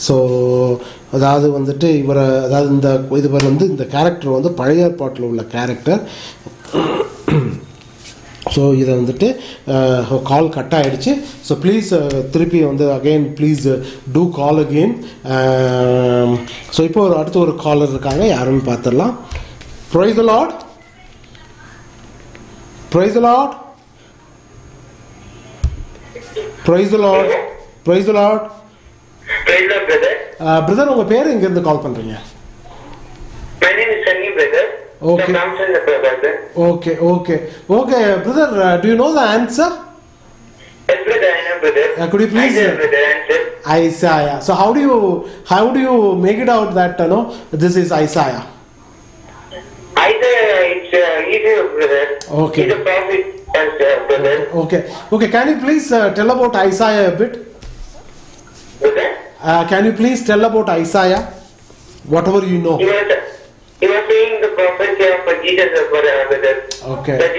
ஸோ அதாவது வந்துட்டு இவரை அதாவது இவர் வந்து இந்த கேரக்டர் வந்து பழைய ஏற்பாட்டில் உள்ள கேரக்டர். ஸோ இதை வந்துட்டு கால் கட் ஆகிடுச்சு. ஸோ ப்ளீஸ் திருப்பி வந்து again please do call again. So இப்போ அடுத்த ஒரு காலர் இருக்காங்க. யாருன்னு பார்த்துடலாம். ப்ரைஸ் தி லார்ட். ப்ரைஸ் தி லார்ட். ப்ரைஸ் தி லார்ட். ப்ரைஸ் தி லார்ட். பிரதர் உங்க பேர் எங்க இருந்து கால் பண்றீங்க? My name is Sunny, brother. Okay. Okay, okay, okay, brother. Do you know the answer? Yes, brother, I know, brother. Could you please? I know, brother, answer. Isaiah. So how do you make it out that this is Isaiah? Isaiah, it's easy, brother. Okay. He's a prophet, brother. Okay, okay. Can you please tell about Isaiah a bit? Brother? Can you please tell about Isaiah? Whatever you know. He was saying the prophecy of Jesus, brother. Okay. That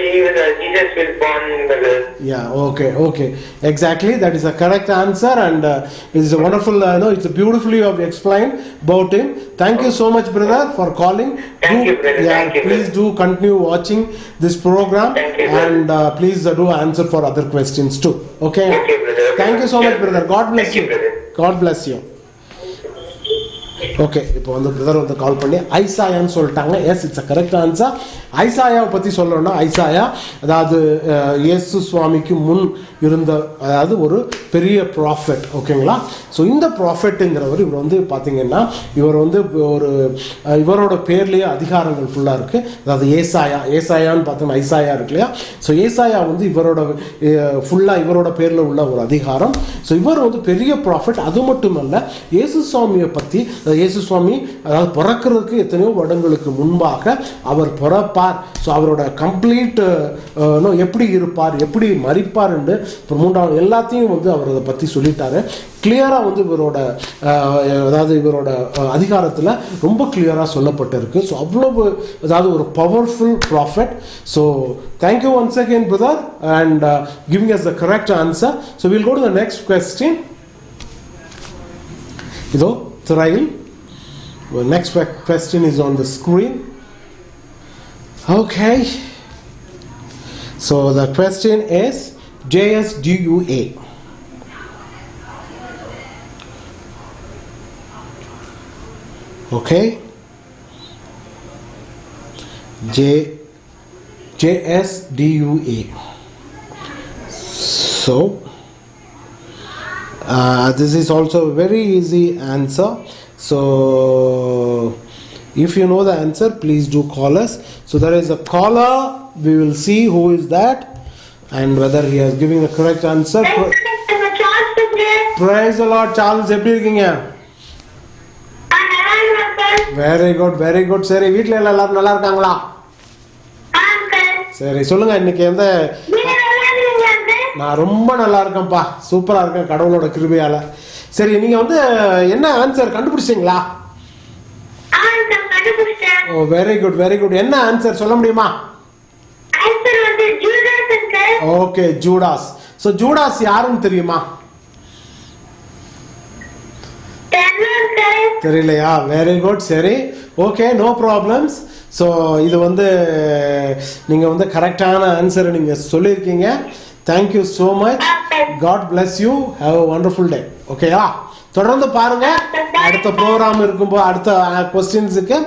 Jesus will born, brother. Yeah, okay. Exactly, that is a correct answer, and it's a wonderful, it's a beautifully you have explained about him. Thank you so much, brother, for calling. Thank you, brother. Yeah, Thank you, please do continue watching this program. Thank you, brother. And please do answer for other questions too. Okay. Okay, brother. Thank you so much, brother. God bless Thank you, brother. God bless you. Okay, இப்போ வந்து brother வந்து call பண்ணி ஐசாயான்னு சொல்லிட்டாங்க. Yes, it's a correct answer. ஐசாயாவை பற்றி சொல்லணும்னா Isaiah அதாவது இயேசு சுவாமிக்கு முன் இருந்த அதாவது ஒரு பெரிய ப்ராஃபெட். ஓகேங்களா? ஸோ இந்த ப்ராஃபெட்டுங்கிறவர் இவர் வந்து பார்த்தீங்கன்னா இவர் வந்து ஒரு இவரோட பேர்லேயே அதிகாரங்கள் ஃபுல்லாக இருக்குது. அதாவது ஏசாயான்னு பார்த்தோம்னா ஐசாயா இருக்கு இல்லையா? ஸோ ஏசாயா வந்து இவரோட ஃபுல்லாக இவரோட பேரில் உள்ள ஒரு அதிகாரம். ஸோ இவர் வந்து பெரிய ப்ராஃபெட். அது மட்டும் அல்ல, இயேசு சுவாமியை பற்றி இயேசு சுவாமி அதாவது பிறக்கிறதுக்கு எத்தனையோ வருடங்களுக்கு முன்பாக அவர் பிறப்பார். ஸோ அவரோட கம்ப்ளீட் எப்படி இருப்பார், எப்படி மரிப்பார் என்று மூன்றாவது எல்லாத்தையும் வந்து அவர் அதை பற்றி சொல்லிட்டாரு. கிளியராக வந்து இவரோட அதாவது இவரோட அதிகாரத்தில் ரொம்ப கிளியராக சொல்லப்பட்டிருக்கு. ஸோ அவ்வளவு அதாவது ஒரு powerful prophet. So thank you once again brother and giving us the correct answer. So will go to the next question. இதோ திரையில் next question is on the screen. Okay, so the question is JSDUA. Okay, JSDUA. So this is also a very easy answer. So if you know the answer, please do call us. So there is a caller. We will see who is that and whether he is giving the correct answer. Praise the Lord. Charles, எப்படி இருக்கீங்க? Very good, very good. சரி, வீட்ல எல்லாரும் நல்லா இருக்காங்களா? சரி, சொல்லுங்க இன்னைக்கு எந்த நான் ரொம்ப நல்லா இருக்கேன்ப்பா. சூப்பரா இருக்கேன் கடவுளோட கிருபையால. சரி, நீங்க வந்து என்ன ஆன்சர் கண்டுபிடிச்சீங்களா? Oh, very good, very good. என்ன ஆன்சர் சொல்ல முடியுமா? ஆன்சர் வந்து Judas uncle. Okay, Judas. So Judas யாருன்னு தெரியுமா? தெரியலையா? Very good. சரி, ஓகே, நோ ப்ராப்ளம்ஸ். ஸோ இது வந்து நீங்க வந்து கரெக்டான ஆன்சரை நீங்க சொல்லியிருக்கீங்க. Thank you so much. God bless you. Have a wonderful day. ஓகேயா? தொடர்ந்து பாருங்க. அடுத்த ப்ரோக்ராம் இருக்கும்போது அடுத்த கொஸ்டின்ஸுக்கு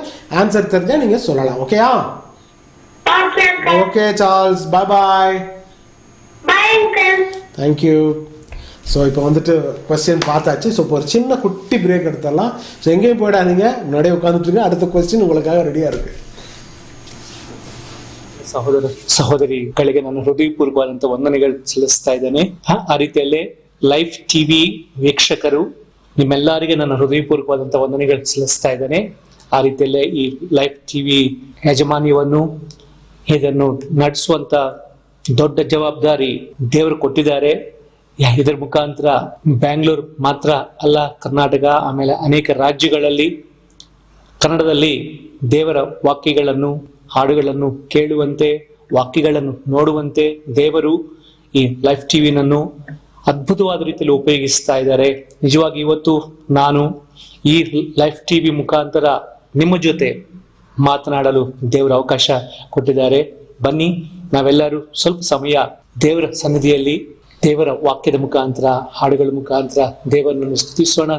ஆன்சர் தெரிஞ்சா நீங்க சொல்லலாம். ஓகேயா? Okay Charles, bye bye. Thank you. So இப்போ வந்துட்டு கொஸ்டின் பார்த்தாச்சு. ஸோ இப்போ ஒரு சின்ன குட்டி பிரேக் எடுத்துடலாம். ஸோ எங்கேயும் போயிடாதீங்க, முன்னாடியே உட்காந்துட்டு அடுத்த கொஸ்டின் உங்களுக்காக ரெடியாக இருக்கு. ಸಹೋದರ ಸಹೋದರಿಗಳಿಗೆ ನಾನು ಹೃದಯಪೂರ್ವಕವಾದಂತ ವಂದನೆಗಳು ಸಲ್ಲಿಸ್ತಾ ಇದ್ದೇನೆ. ಆ ರೀತಿಯಲ್ಲೇ ಲೈಫ್ ಟಿವಿ ವೀಕ್ಷಕರು ನಿಮ್ಮೆಲ್ಲರಿಗೆ ನನ್ನ ಹೃದಯಪೂರ್ವಕವಾದಂತ ವಂದನೆಗಳು ಸಲ್ಲಿಸ್ತಾ ಇದ್ದೇನೆ. ಆ ರೀತಿಯಲ್ಲೇ ಈ ಲೈಫ್ ಟಿವಿ ಯಾಜಮಾನ್ಯವನ್ನು ಇದನ್ನು ನಡೆಸುವಂತ ದೊಡ್ಡ ಜವಾಬ್ದಾರಿ ದೇವರು ಕೊಟ್ಟಿದ್ದಾರೆ. ಇದರ ಮುಖಾಂತರ ಬ್ಯಾಂಗ್ಳೂರ್ ಮಾತ್ರ ಅಲ್ಲ, ಕರ್ನಾಟಕ ಆಮೇಲೆ ಅನೇಕ ರಾಜ್ಯಗಳಲ್ಲಿ ಕನ್ನಡದಲ್ಲಿ ದೇವರ ವಾಕ್ಯಗಳನ್ನು ಹಾಡುಗಳನ್ನು ಕೇಳುವಂತೆ, ವಾಕ್ಯಗಳನ್ನು ನೋಡುವಂತೆ ದೇವರು ಈ ಲೈಫ್ ಟಿವಿನನ್ನು ಅದ್ಭುತವಾದ ರೀತಿಯಲ್ಲಿ ಉಪಯೋಗಿಸ್ತಾ ಇದ್ದಾರೆ. ನಿಜವಾಗಿ ಇವತ್ತು ನಾನು ಈ ಲೈಫ್ ಟಿವಿ ಮುಖಾಂತರ ನಿಮ್ಮ ಜೊತೆ ಮಾತನಾಡಲು ದೇವರ ಅವಕಾಶ ಕೊಟ್ಟಿದ್ದಾರೆ. ಬನ್ನಿ ನಾವೆಲ್ಲರೂ ಸ್ವಲ್ಪ ಸಮಯ ದೇವರ ಸನ್ನಿಧಿಯಲ್ಲಿ ದೇವರ ವಾಕ್ಯದ ಮುಖಾಂತರ, ಹಾಡುಗಳ ಮುಖಾಂತರ ದೇವರನ್ನು ಸ್ತುತಿಸೋಣ.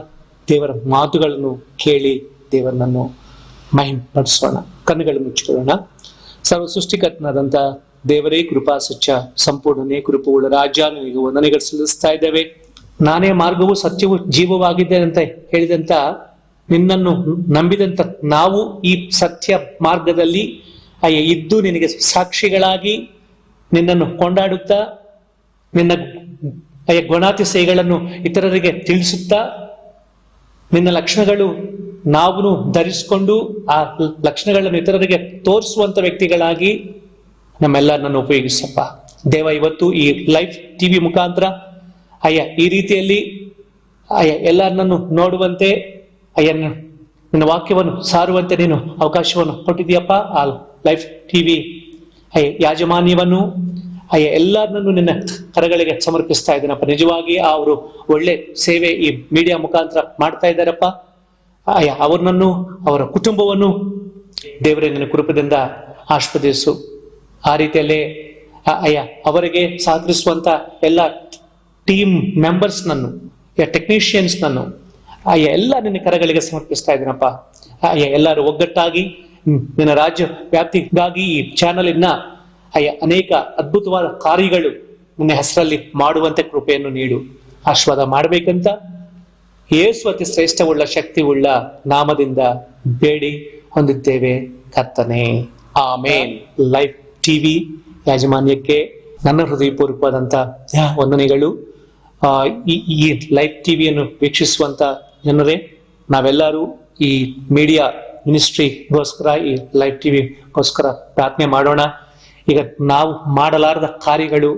ದೇವರ ಮಾತುಗಳನ್ನು ಕೇಳಿ ದೇವರನ್ನು ಮಹಿಮೆಪಡಿಸೋಣ. ಕಣ್ಣುಗಳನ್ನು ಮುಚ್ಚಿಕೊಳ್ಳೋಣ. ಸರ್ವ ಸೃಷ್ಟಿಕರ್ತನಾದಂತ ದೇವರೇ, ಕೃಪಾ ಸತ್ಯ ಸಂಪೂರ್ಣನೇ, ಕೃಪೆಯುಳ್ಳ ರಾಜ, ನಿನಗೆ ವಂದನೆಗಳು ಸಲ್ಲಿಸ್ತಾ ಇದ್ದೇವೆ. ನಾನೇ ಮಾರ್ಗವು ಸತ್ಯವು ಜೀವವಾಗಿದ್ದೇನೆ ಅಂತ ಹೇಳಿದಂತ ನಿನ್ನನ್ನು ನಂಬಿದಂತ ನಾವು ಈ ಸತ್ಯ ಮಾರ್ಗದಲ್ಲಿ ಇದ್ದು ನಿನಗೆ ಸಾಕ್ಷಿಗಳಾಗಿ ನಿನ್ನನ್ನು ಕೊಂಡಾಡುತ್ತಾ ನಿನ್ನ ಗುಣಾತಿಶಯಗಳನ್ನು ಇತರರಿಗೆ ತಿಳಿಸುತ್ತಾ ನಿನ್ನ ಲಕ್ಷಣಗಳು ನಾವು ಧರಿಸಿಕೊಂಡು ಆ ಲಕ್ಷಣಗಳನ್ನು ಇತರರಿಗೆ ತೋರಿಸುವಂತ ವ್ಯಕ್ತಿಗಳಾಗಿ ನಮ್ಮೆಲ್ಲರನ್ನು ಉಪಯೋಗಿಸಪ್ಪ ದೇವ. ಇವತ್ತು ಈ ಲೈಫ್ ಟಿವಿ ಮುಖಾಂತರ ಈ ರೀತಿಯಲ್ಲಿ ಎಲ್ಲರನ್ನೂ ನೋಡುವಂತೆ ನಿನ್ನ ವಾಕ್ಯವನ್ನು ಸಾರುವಂತೆ ನೀನು ಅವಕಾಶವನ್ನು ಕೊಟ್ಟಿದೀಯಪ್ಪ. ಆ ಲೈಫ್ ಟಿವಿ ಯಾಜಮಾನ್ಯವನ್ನು ಎಲ್ಲರನ್ನೂ ನಿನ್ನ ಕರಗಳಿಗೆ ಸಮರ್ಪಿಸ್ತಾ ಇದ್ದೀನಪ್ಪ. ನಿಜವಾಗಿ ಅವರು ಒಳ್ಳೆ ಸೇವೆ ಈ ಮೀಡಿಯಾ ಮುಖಾಂತರ ಮಾಡ್ತಾ ಇದ್ದಾರಪ್ಪ. ಅವ್ರನ್ನೂ ಅವರ ಕುಟುಂಬವನ್ನು ದೇವರೇ ನಿನ್ನ ಕೃಪದಿಂದ ಆಶೀರ್ವದಿಸು. ಆ ರೀತಿಯಲ್ಲೇ ಅವರಿಗೆ ಸಹಕರಿಸುವಂತ ಎಲ್ಲ ಟೀಮ್ ಮೆಂಬರ್ಸ್ ನನ್ನು, ಟೆಕ್ನಿಷಿಯನ್ಸ್ ನನ್ನು ಎಲ್ಲ ನಿನ್ನ ಕರಗಳಿಗೆ ಸಮರ್ಪಿಸ್ತಾ ಇದ್ದೀನಪ್ಪ. ಎಲ್ಲರೂ ಒಗ್ಗಟ್ಟಾಗಿ ನಿನ್ನ ರಾಜ್ಯ ವ್ಯಾಪ್ತಿಗಾಗಿ ಈ ಚಾನಲಿನ ಅನೇಕ ಅದ್ಭುತವಾದ ಕಾರ್ಯಗಳು ನಿನ್ನ ಹೆಸರಲ್ಲಿ ಮಾಡುವಂತೆ ಕೃಪೆಯನ್ನು ನೀಡು. ಆಶೀರ್ವಾದ ಮಾಡಬೇಕಂತ ಯೇಸು ಅತಿ ಶ್ರೇಷ್ಠವುಳ್ಳ ಶಕ್ತಿವುಳ್ಳ ನಾಮದಿಂದ ಬೇಡಿ ಹೊಂದಿದ್ದೇವೆ ಕರ್ತನೆ, ಆಮೇನ್. ಲೈಫ್ ಟಿವಿ ಯಾಜಮಾನ್ಯಕ್ಕೆ ನನ್ನ ಹೃದಯಪೂರ್ವಕವಾದಂತ ವಂದನೆಗಳು. ಈ ಲೈಫ್ ಟಿವಿಯನ್ನು ವೀಕ್ಷಿಸುವಂತ ಜನರೇ, ನಾವೆಲ್ಲರೂ ಈ ಮೀಡಿಯಾ ಮಿನಿಸ್ಟ್ರಿಗೋಸ್ಕರ, ಈ ಲೈಫ್ ಟಿವಿಗೋಸ್ಕರ ಪ್ರಾರ್ಥನೆ ಮಾಡೋಣ. ಈಗ ನಾವು ಮಾಡಲಾರದ ಕಾರ್ಯಗಳು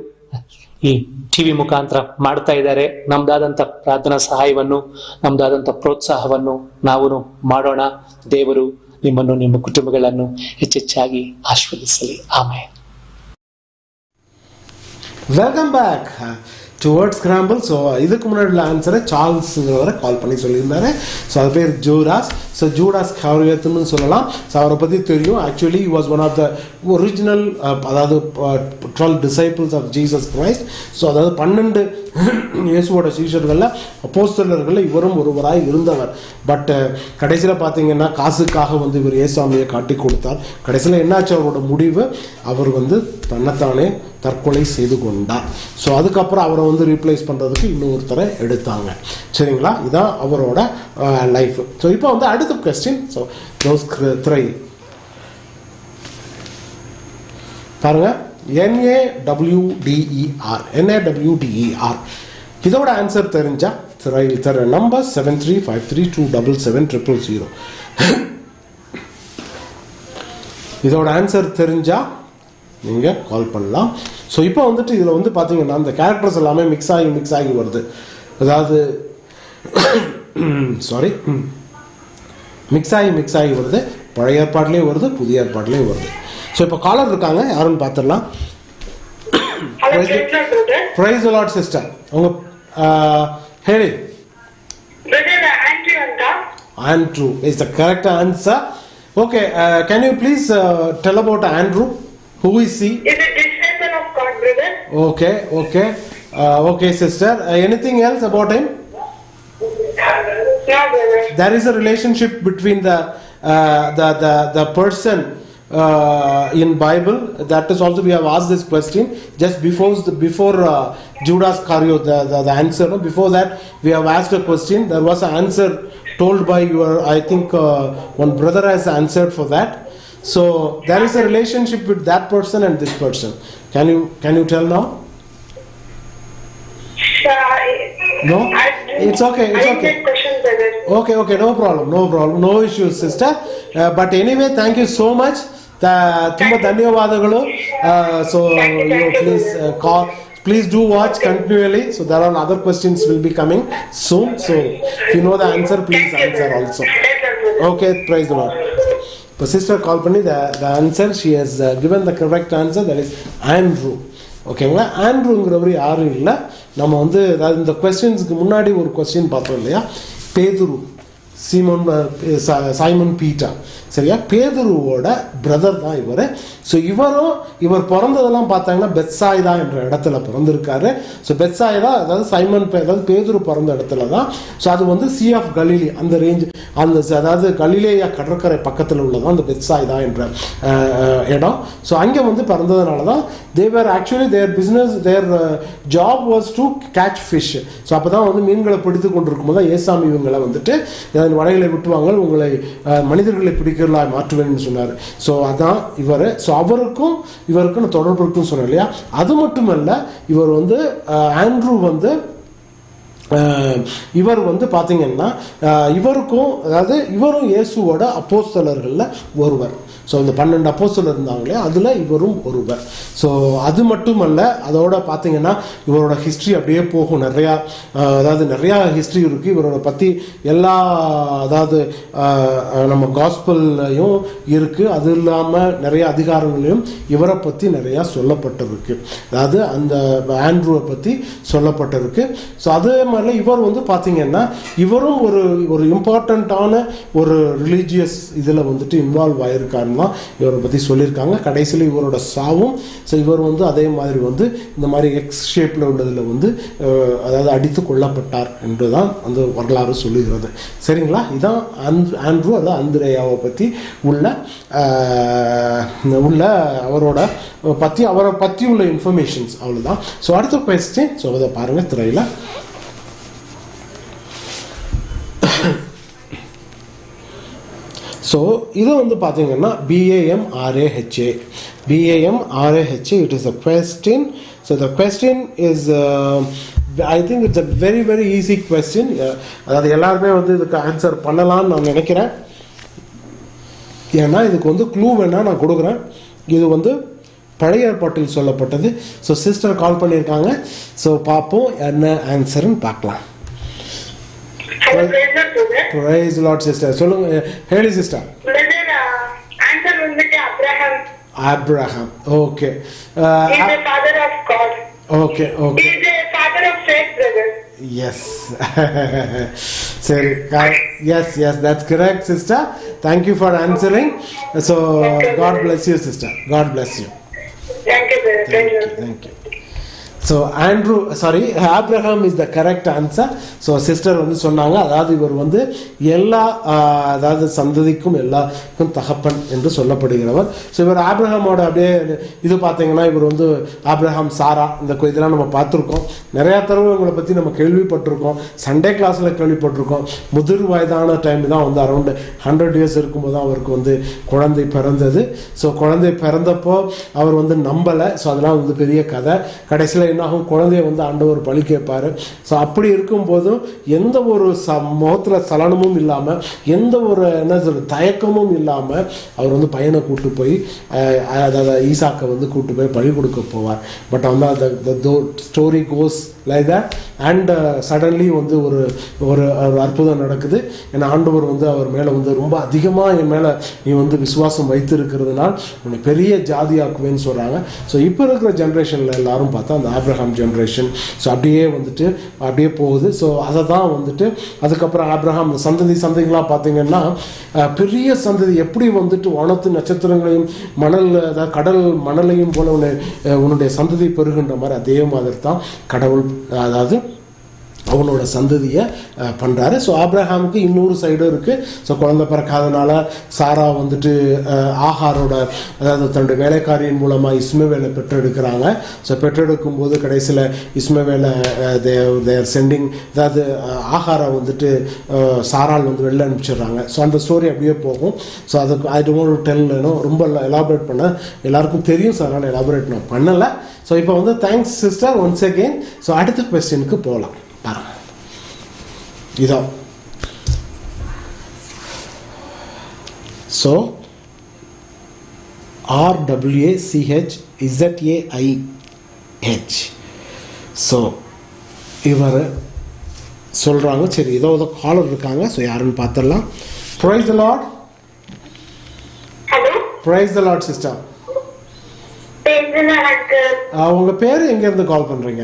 ಈ ಟಿವಿ ಮುಖಾಂತರ ಮಾಡ್ತಾ ಇದ್ದಾರೆ. ನಮ್ದಾದಂತ ಪ್ರಾರ್ಥನಾ ಸಹಾಯವನ್ನು, ನಮ್ದಾದಂತ ಪ್ರೋತ್ಸಾಹವನ್ನು ನಾವು ಮಾಡೋಣ. ದೇವರು ನಿಮ್ಮನ್ನು, ನಿಮ್ಮ ಕುಟುಂಬಗಳನ್ನು ಹೆಚ್ಚೆಚ್ಚಾಗಿ ಆಶೀರ್ವದಿಸಲಿ. ಆಮೇಲೆ welcome back to word scramble. So இதுக்கு முன்னாடி ஆன்சரை சார்ல்ஸ்ங்கிறவரை கால் பண்ணி சொல்லியிருந்தாரு. ஸோ அது பேர் ஜூடாஸ். ஸோ ஜூடாஸ் காரியத்துன்னு சொல்லலாம். ஸோ அவரை பற்றி தெரியும். Actually was one of the original, அதாவது 12 disciples of Jesus Christ. So அதாவது 12 இயேசுவோட சீஷர்களில், அப்போஸ்தலர்களில் இவரும் ஒருவராய் இருந்தவர். பட் கடைசியில் பார்த்தீங்கன்னா காசுக்காக வந்து இவர் இயேசுவையை காட்டி கொடுத்தார். கடைசியில் என்னாச்சு, அவரோட முடிவு, அவர் வந்து தன்னைத்தானே தற்கொலை செய்து கொண்டார். ஸோ அதுக்கப்புறம் அவரை வந்து ரீப்ளேஸ் பண்ணுறதுக்கு இன்னொருத்தரை எடுத்தாங்க. சரிங்களா, இதுதான் அவரோட லைஃப். ஸோ இப்போ வந்து அடுத்த கொஸ்டின். ஸோ தோஸ் 3 பாருங்க, NAWDER. இதோட ஆன்சர் தெரிஞ்சா தர நம்பர் 7353277000. இதோட ஆன்சர் தெரிஞ்சா நீங்கள் கால் பண்ணலாம். ஸோ இப்போ வந்துட்டு இதில் வந்து பார்த்தீங்கன்னா அந்த கேரக்டர்ஸ் எல்லாமே மிக்ஸ் ஆகி வருது. அதாவது சாரி, மிக்ஸ் ஆகி வருது. பழைய ஏற்பாட்டிலையும் வருது, புதிய ஏற்பாட்டிலையும் வருது. ஸோ இப்போ காலர் இருக்காங்க, யாருன்னு பார்த்துடலாம். Praise the lord sister. ಉಂಗ ಹೇಳಿ. Andrew is the correct answer. Okay, can you please tell about Andrew? Who is he? Is a disciple of God, brother. Okay, sister. Anything else about him? No, brother. There is a relationship between the person in Bible. That is also, we have asked this question just before Judas Iscariot, the answer. No? Before that we have asked a question. There was an answer told by your, I think one brother has answered for that. So there is a relationship with that person and this person. Can you tell now? No? It's okay. Okay, no problem, no issues, sister. But anyway, thank you so much. ತುಂಬ ಧನ್ಯವಾದಗಳು. So you please do watch continually. So there are other questions will be coming soon. So if you know the answer, please answer also. Okay, praise the Lord. இப்போ sister call பண்ணி the answer she has given the correct answer, that is Andrew. ஓகேங்களா? ஆண்ட்ரூங்கிறவர் யாரும் இல்லை. நம்ம வந்து அதாவது இந்த கொஸ்டின்ஸுக்கு முன்னாடி ஒரு கொஸ்டின் பார்த்தோம் இல்லையா, பேதுரு, சைமன் பீட்டர், சரியா? பேதுருவோட பிரதர் தான் இவர். ஸோ இவர் பிறந்ததெல்லாம் பார்த்தாங்கன்னா பெத்சாயிதா என்ற இடத்துல பிறந்திருக்காரு. ஸோ பெத்சாயிதா அதாவது அதாவது பேதுரு பிறந்த இடத்துல தான். ஸோ அது வந்து சி ஆஃப் கலிலி அந்த ரேஞ்ச், அதாவது கலிலேயா கடற்கரை பக்கத்தில் உள்ளதான் அந்த பெத்சாயிதா என்ற இடம். ஸோ அங்கே வந்து பிறந்ததுனால தான் they were actually their business their job was to catch fish. So அப்போ தான் வந்து மீன்களை பிடித்து கொண்டிருக்கும் போது ஏசாமி இவங்களை வந்துட்டு வலைகளை விட்டுவாங்க, உங்களை மனிதர்களை பிடிக்கிறதா மாற்றுவேன்னு சொன்னார். ஸோ அதான் இவர். ஸோ இவருக்கும் தொடர்பு இருக்குன்னு சொன்னார் இல்லையா? அது மட்டுமல்ல, இவர் வந்து ஆண்ட்ரூ வந்து இவர் வந்து பார்த்தீங்கன்னா இவருக்கும் அதாவது இவரும் இயேசுவோட அப்போஸ்தலர்களில் ஒருவர். ஸோ இந்த 12 அப்போஸ்தலர் இருந்தாங்களே அதில் இவரும் ஒருவர். ஸோ அது மட்டுமல்ல, அதோட பார்த்தீங்கன்னா இவரோட ஹிஸ்ட்ரி அப்படியே போகும். நிறையா ஹிஸ்ட்ரி இருக்குது இவரோட பற்றி. எல்லா அதாவது நம்ம காஸ்பல்லையும் இருக்குது. அது இல்லாமல் நிறைய அதிகாரங்களையும் இவரை பற்றி நிறையா சொல்லப்பட்டிருக்கு. அதாவது அந்த ஆண்ட்ரூவை பற்றி சொல்லப்பட்டிருக்கு. ஸோ அதே மாதிரி இவர் வந்து பார்த்தீங்கன்னா இவரும் ஒரு இம்பார்ட்டண்ட்டான ஒரு ரிலீஜியஸ் இதில் வந்துட்டு இன்வால்வ் ஆகிருக்காருன்னு இவரை பற்றி சொல்லியிருக்காங்க. கடைசியில் இவரோட சாவும். ஸோ இவர் வந்து அதே மாதிரி வந்து இந்த மாதிரி எக்ஸ் ஷேப்பில் உள்ளதில் வந்து அதாவது அடித்து கொல்லப்பட்டார் என்றுதான் அந்த வரலாறு சொல்லுகிறது. சரிங்களா? இதுதான் ஆண்ட்ரூ, அதாவது அந்திரேயாவை பற்றி உள்ள அவரோட அவரை பற்றி உள்ள இன்ஃபர்மேஷன்ஸ் அவ்வளோதான். ஸோ அடுத்த கொஸ்டின். ஸோ அதை பாருங்கள் திரையில். ஸோ இது வந்து பார்த்தீங்கன்னா BAMRAHA, it is a question. So the question is I think it's a very very easy question. அதாவது எல்லாருமே வந்து இதுக்கு ஆன்சர் பண்ணலாம்னு நான் நினைக்கிறேன். ஏன்னா இதுக்கு வந்து க்ளூ வேணா நான் கொடுக்குறேன். இது வந்து பழைய ஏற்பாட்டில் சொல்லப்பட்டது. ஸோ சிஸ்டர் கால் பண்ணியிருக்காங்க. ஸோ பார்ப்போம் என்ன ஆன்சர்னு பார்க்கலாம். Praise the Lord, sister. சொல்லுங்க, ஹேலி சிஸ்டர். ஆன்சர் வந்துட்டு Abraham. Okay. He is the father of God. Okay. He is the father of faith, brother. Yes. Sorry. Yes, that's correct, sister. Thank you for answering. So God bless you, sister. God bless you. Thank you, brother. Thank you. So Abraham is the correct answer. So sister வந்து சொன்னாங்க, அதாவது இவர் வந்து எல்லா அதாவது சந்ததிக்கும் எல்லாருக்கும் தகப்பன் என்று சொல்லப்படுகிறவர். ஸோ இவர் ஆப்ரஹாமோட அப்படியே இது பார்த்தீங்கன்னா இவர் வந்து ஆப்ரஹாம், சாரா இந்த இதெல்லாம் நம்ம பார்த்துருக்கோம். நிறையா தடவை இவங்களை பற்றி நம்ம கேள்விப்பட்டிருக்கோம். சண்டே கிளாஸில் கேள்விப்பட்டிருக்கோம். முதிர் வயதான டைம் தான் வந்து அரௌண்ட் 100 years இருக்கும்போது தான் அவருக்கு வந்து குழந்தை பிறந்தது. ஸோ குழந்தை பிறந்தப்போ அவர் வந்து நம்பலை. ஸோ அதெல்லாம் வந்து பெரிய கதை. கடைசியில் என்னாகும், குழந்தைய வந்து ஆண்டவர் பலி கேட்பாரு. ஸோ அப்படி இருக்கும்போதும் எந்த ஒரு முகத்தில் சலனமும் இல்லாமல், எந்த ஒரு என்ன சொல்ற தயக்கமும் இல்லாமல் அவர் வந்து பையனை கூட்டு போய் அதாவது ஈசாக்கை வந்து கூட்டு போய் பலி கொடுக்க போவார். பட் வந்து அந்த story cos like that. And suddenly வந்து ஒரு அற்புதம் நடக்குது. ஏன்னா ஆண்டவர் வந்து அவர் மேலே வந்து ரொம்ப அதிகமாக என் மேலே நீ வந்து விசுவாசம் வைத்து இருக்கிறதுனால் உன்னை பெரிய ஜாதியாக்குவேன்னு சொல்கிறாங்க. ஸோ இப்போ இருக்கிற ஜென்ரேஷனில் எல்லாரும் பார்த்தா அந்த ஆப்ரஹாம் ஜென்ரேஷன். ஸோ அப்படியே போகுது. ஸோ அதை தான் வந்துட்டு அதுக்கப்புறம் ஆப்ரஹாம் சந்ததிகளாக பார்த்தீங்கன்னா பெரிய சந்ததி எப்படி வந்துட்டு வானத்து நட்சத்திரங்களையும் அதாவது கடல் மணலையும் போல உன்னுடைய சந்ததி பெறுகின்ற மாதிரி அதே மாதிரி தான் கடவுள் அதாவது அவனோட சந்ததியை பண்ணுறாரு. ஸோ ஆப்ரஹாமுக்கு இன்னொரு சைடும் இருக்குது. ஸோ குழந்தை பிறக்காதனால சாரா வந்துட்டு ஆகாரோட, அதாவது தன்னுடைய வேலைக்காரியின் மூலமாக இஸ்மவேலை பெற்றெடுக்கிறாங்க. ஸோ பெற்றெடுக்கும் போது கடைசியில் இஸ்மவேலை தேர் சென்டிங், அதாவது ஆகாரை வந்துட்டு சாரால் வந்து வெளில அனுப்பிச்சிடுறாங்க. ஸோ அந்த ஸ்டோரி அப்படியே போகும். ஸோ அதுக்கு ஐ டோன்ட் டெல் ரொம்ப எலாபரேட் பண்ண எல்லாருக்கும் தெரியும். ஸோ அதனால் எலாபரேட் நான் பண்ணலை. ஸோ இப்போ வந்து thanks sister once again. So அடுத்த கொஸ்டினுக்கு போகலாம். பாருங்க, இதோ ஸோ RWACHZAIH. ஸோ இவர் சொல்கிறாங்க. சரி, ஏதோ ஏதோ காலர் இருக்காங்க. ஸோ யாருன்னு பார்த்துடலாம். Praise the Lord. Hello. Praise the Lord sister. உங்க பேரு எங்க இருந்து கால் பண்றீங்க?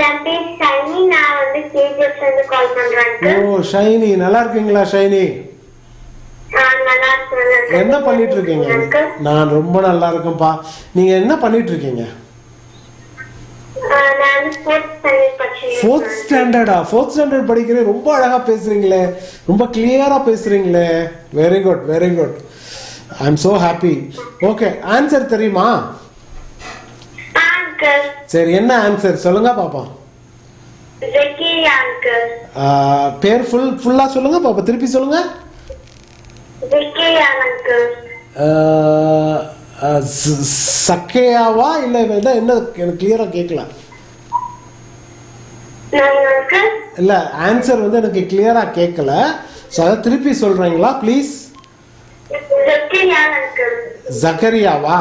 என் பேர் ஷைனி. நான் வந்து கேஜிஎஃப்ல இருந்து கால் பண்றேன். ஓ ஷைனி, நல்லா இருக்கீங்களா ஷைனி? நல்லா இருக்கேன். என்ன பண்ணிட்டு இருக்கீங்க? நான் ரொம்ப நல்லா இருக்கேன்ப்பா. நீங்க என்ன பண்ணிட்டு இருக்கீங்க? நான் ஃபோர்த் ஸ்டாண்டர்டா? ஃபோர்த் ஸ்டாண்டர்ட் படிக்கிறேன். ரொம்ப அழகா பேசுறீங்களே, ரொம்ப கிளியரா பேசுறீங்களே. Very good, very good. I am so happy. Okay, answer தெரியுமா? சரி, என்ன ஆன்சர் சொல்லுங்க பாப்பா. பேர் ஃபுல்லா சொல்லுங்க பாப்பா, திருப்பி சொல்லுங்க. சக்கையாவா இல்ல என்ன? எனக்கு கிளியரா கேட்கல. இல்ல, ஆன்சர் வந்து எனக்கு கிளியரா கேட்கல. சோ அத திருப்பி சொல்றீங்களா ப்ளீஸ்? ஜக்கரியாவா?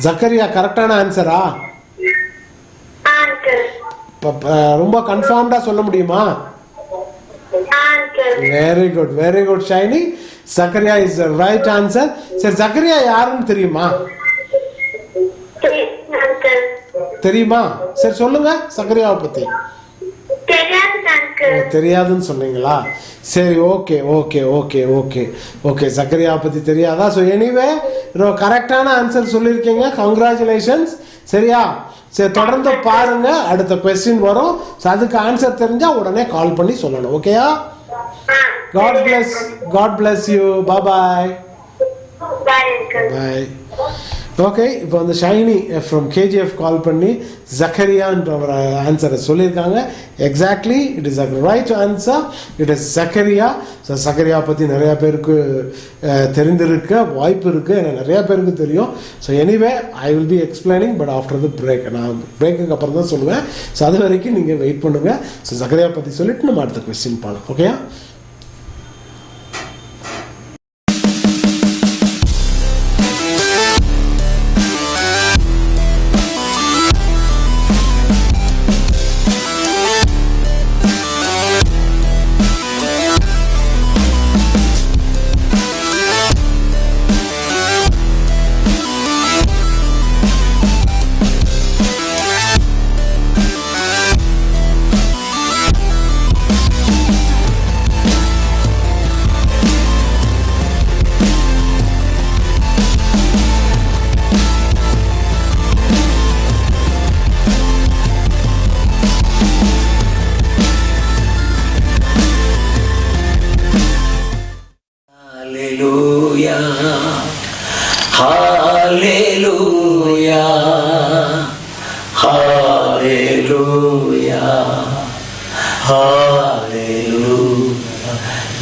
ஜக்கரியா கரெக்டான ஆன்சரா? ரொம்ப கன்ஃபார்ம்டா சொல்ல முடியுமா? Very good, very good Saini. Zakariya is the right answer. சரி, ஜக்கரியா யாருன்னு தெரியுமா? தெரியுமா? சரி சொல்லுங்க ஜக்கரியாவை பத்தி. தெரியாதுன்னு சொன்னீங்களா? சரி, okay okay okay okay okay. ஜக்கரியாவை பத்தி தெரியாதா? ஸோ எனிவே கரெக்டான ஆன்சர் சொல்லியிருக்கீங்க. கங்க்ராச்சுலேஷன்ஸ். சரியா? சரி, தொடர்ந்து பாருங்க, அடுத்த கொஸ்டின் வரும். ஸோ அதுக்கு ஆன்சர் தெரிஞ்சா உடனே கால் பண்ணி சொல்லணும். ஓகேயா? God bless, God bless you. Bye bye. Bye. Okay, இப்போ வந்து ஷைனி ஃப்ரம் கேஜிஎஃப் கால் பண்ணி ஜக்கரியான்ற ஒரு ஆன்சரை சொல்லியிருக்காங்க. Exactly, it is a right answer. It is Zakariya. So Zakariya பற்றி நிறையா பேருக்கு தெரிந்திருக்க வாய்ப்பு இருக்குது. எனக்கு நிறையா பேருக்கு தெரியும். So anyway I will be explaining but after the break. நான் பிரேக்குக்கு அப்புறம் தான் சொல்லுவேன். ஸோ அது வரைக்கும் நீங்கள் வெயிட் பண்ணுங்கள். ஸோ ஜக்கரியா பற்றி சொல்லிட்டு நம்ம அடுத்த கொஸ்டின் பண்ணலாம். ஓகேயா?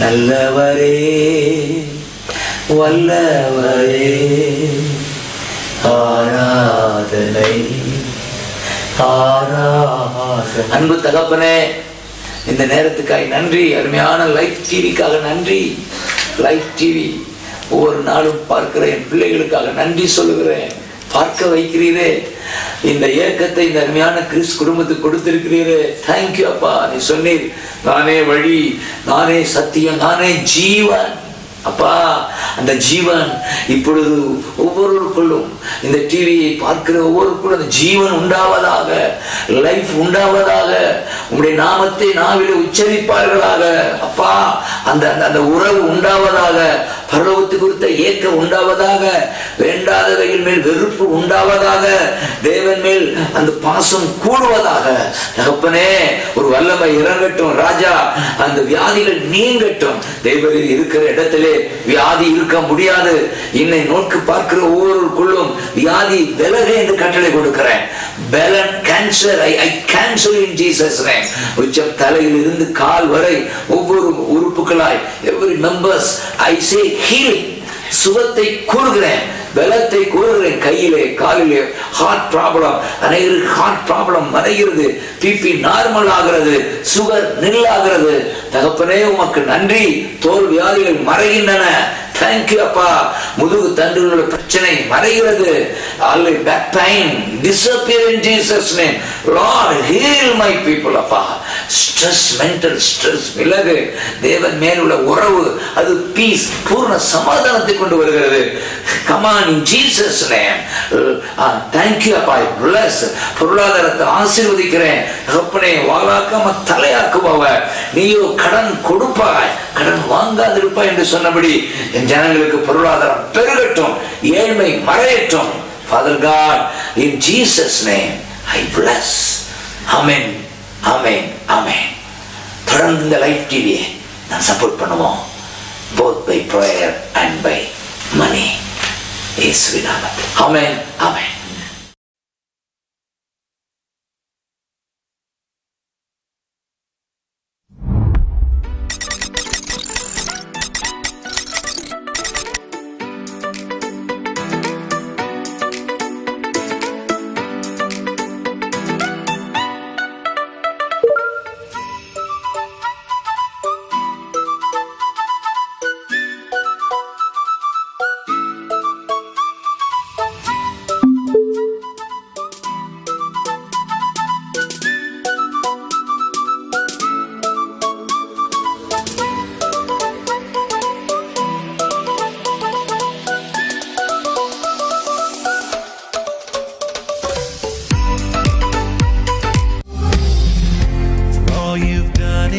நல்லவரே வல்லவரே ஆராதனை ஆராதனை. அன்பு தகப்பனே, இந்த நேரத்துக்காக நன்றி. அருமையான லைஃப் டிவிக்காக நன்றி. லைஃப் டிவி ஒவ்வொரு நாளும் பார்க்கிற என் பிள்ளைகளுக்காக நன்றி சொல்லுகிறேன். பார்க்க வைக்கிறீரே, இந்த ஏக்கத்தை இந்த அருமையான கிறிஸ் குடும்பத்துக்கு கொடுத்திருக்கிறீரே. தேங்க்யூ அப்பா. நீ சொன்னீர், நானே வழி, நானே சத்தியம், நானே ஜீவன். அப்பா, அந்த ஜீவன் இப்பொழுது ஒவ்வொருவருக்குள்ளும், இந்த டிவியை பார்க்கிற ஒவ்வொருக்குள்ளும் அந்த ஜீவன் உண்டாவதாக, லைஃப் உண்டாவதாக, உங்களுடைய நாமத்தை நாவிலே உச்சரிப்பார்களாக. அப்பா, அந்த அந்த உறவு உண்டாவதாக. பரலோகத்தை குறித்த ஏக்கம் உண்டாவதாக, வேண்டாதவைகள் மேல் வெறுப்பு உண்டாவதாக, தேவன் மேல் அந்த பாசம் கூடுவதாக. தகப்பனே, ஒரு வல்லமை இறங்கட்டும் ராஜா, அந்த வியாதிகள் நீங்கட்டும். தேவரில் இருக்கிற இடத்திலே வியாதி இருக்க முடியாது. என்னை நோக்கி பார்க்கிற ஒவ்வொருக்குள்ளும் வியாதி விலக என்று கட்டளை கொடுக்கிறேன். பேலன் cancer I cancel in Jesus name. உச்சம் தலையில் இருந்து கால் வரை ஒவ்வொரு உறுப்புகளாய் every members I say healing. சுகத்தை கூறுகிறேன், பலத்தை கூறுகிறேன். கையிலே காலிலே ஹார்ட் ப்ராப்ளம், அனைவருக்கு ஹார்ட் ப்ராப்ளம் மறைகிறது, பிபி நார்மல் ஆகிறது, சுகர் நில்லாகிறது. தகப்பனே உமக்கு நன்றி. தோல் வியாதிகள் மறைகின்றன. தேங்க்யூ அப்பா. முதுகு தண்டுகளோட பிரச்சனை மறைகிறது. Already back pain disappear in Jesus name. Lord, heal my people அப்பா. ஸ்ட்ரெஸ், மென்டல் ஸ்ட்ரெஸ் விலகு. தேவன் மேலுள்ள உறவு அது பீஸ், பூர்ண சமாதானத்தை கொண்டு வருகிறது. Come on in Jesus name. Thank you அப்பா. bless. பொருளாதாரத்தை ஆசீர்வதிக்கிறேன். தகப்பனே, வாளாக்காம தலையாக்குபவர் நீயோ கடன் கொடுப்பாய், கடன் வாங்காதிருப்பாய் என்று சொன்னபடி என் ஜனங்களுக்கு பொருளாதாரம் பெருகட்டும், ஏழ்மை மறையட்டும். Father God, in Jesus name I bless. Amen, amen, amen. தொடர்ந்து இந்த லைஃப் டிவியை நான் சப்போர்ட் பண்ணுவோம், both by prayer and by money. இயேசுவின் நாமத்தில். Amen, amen.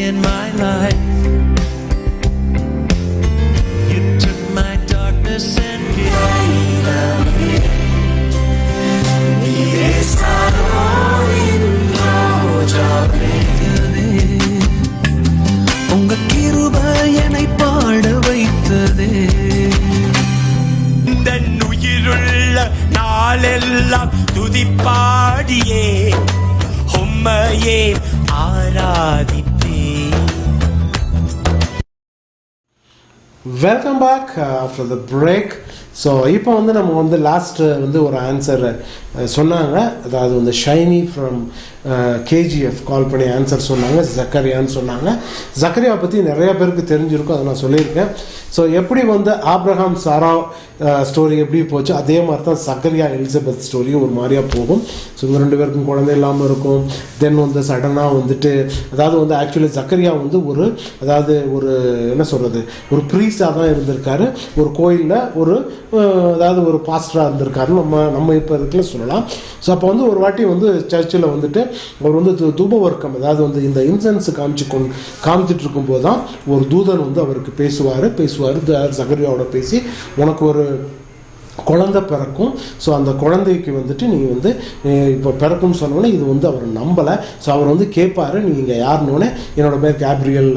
In my life, you took my darkness and gave it. Yes, I உங்க கிருபை என்னை பாட வைத்ததே. இந்த உயிருள்ள நாளெல்லாம் துதிப்பாடியே உம்மையே ஆராதி. Welcome back after the break. So இப்போ வந்து நம்ம வந்து லாஸ்ட் வந்து ஒரு ஆன்சர் சொன்னாங்க. அதாவது வந்து ஷைனி ஃப்ரம் கேஜிஎஃப் கால் பண்ணி ஆன்சர் சொன்னாங்க. ஜக்கரியான்னு சொன்னாங்க. ஜக்கரியாவை பற்றி நிறைய பேருக்கு தெரிஞ்சிருக்கும், அதை நான் சொல்லியிருக்கேன். ஸோ எப்படி வந்து ஆப்ரஹாம் சாரா ஸ்டோரி எப்படி போச்சு, அதே மாதிரி தான் சக்கரியா எலிசபெத் ஸ்டோரியும் ஒரு மாதிரியாக போகும். ஸோ இவங்க ரெண்டு பேருக்கும் குழந்தை இல்லாமல் இருக்கும். தென் வந்து சடனாக வந்துட்டு, அதாவது வந்து ஆக்சுவலி சக்கரியா வந்து ஒரு, அதாவது ஒரு என்ன சொல்கிறது, ஒரு ப்ரீஸ்டாக தான் இருந்திருக்காரு. ஒரு கோயிலில் ஒரு, அதாவது ஒரு பாஸ்டராக இருந்திருக்காரு, நம்ம இப்போ இருக்குன்னு சொல்லலாம். ஸோ அப்போ வந்து ஒரு வாட்டி வந்து சர்ச்சில் வந்துட்டு அவர் வந்து தூப வர்க்கம், அதாவது வந்து இந்த இன்சென்ஸ் காமிச்சிட்டு இருக்கும்போது தான் ஒரு தூதன் வந்து அவருக்கு பேசுவார். சக்கரியாவோட பேசி, உனக்கு ஒரு குழந்தை பிறக்கும். ஸோ அந்த குழந்தைக்கு வந்துட்டு நீங்கள் வந்து இப்போ பிறக்கும்னு சொன்னோன்னே இது வந்து அவர் நம்பலை. ஸோ அவர் வந்து கேட்பார், நீங்கள் யாருன்னொன்னே என்னோட பேர் கேப்ரியல்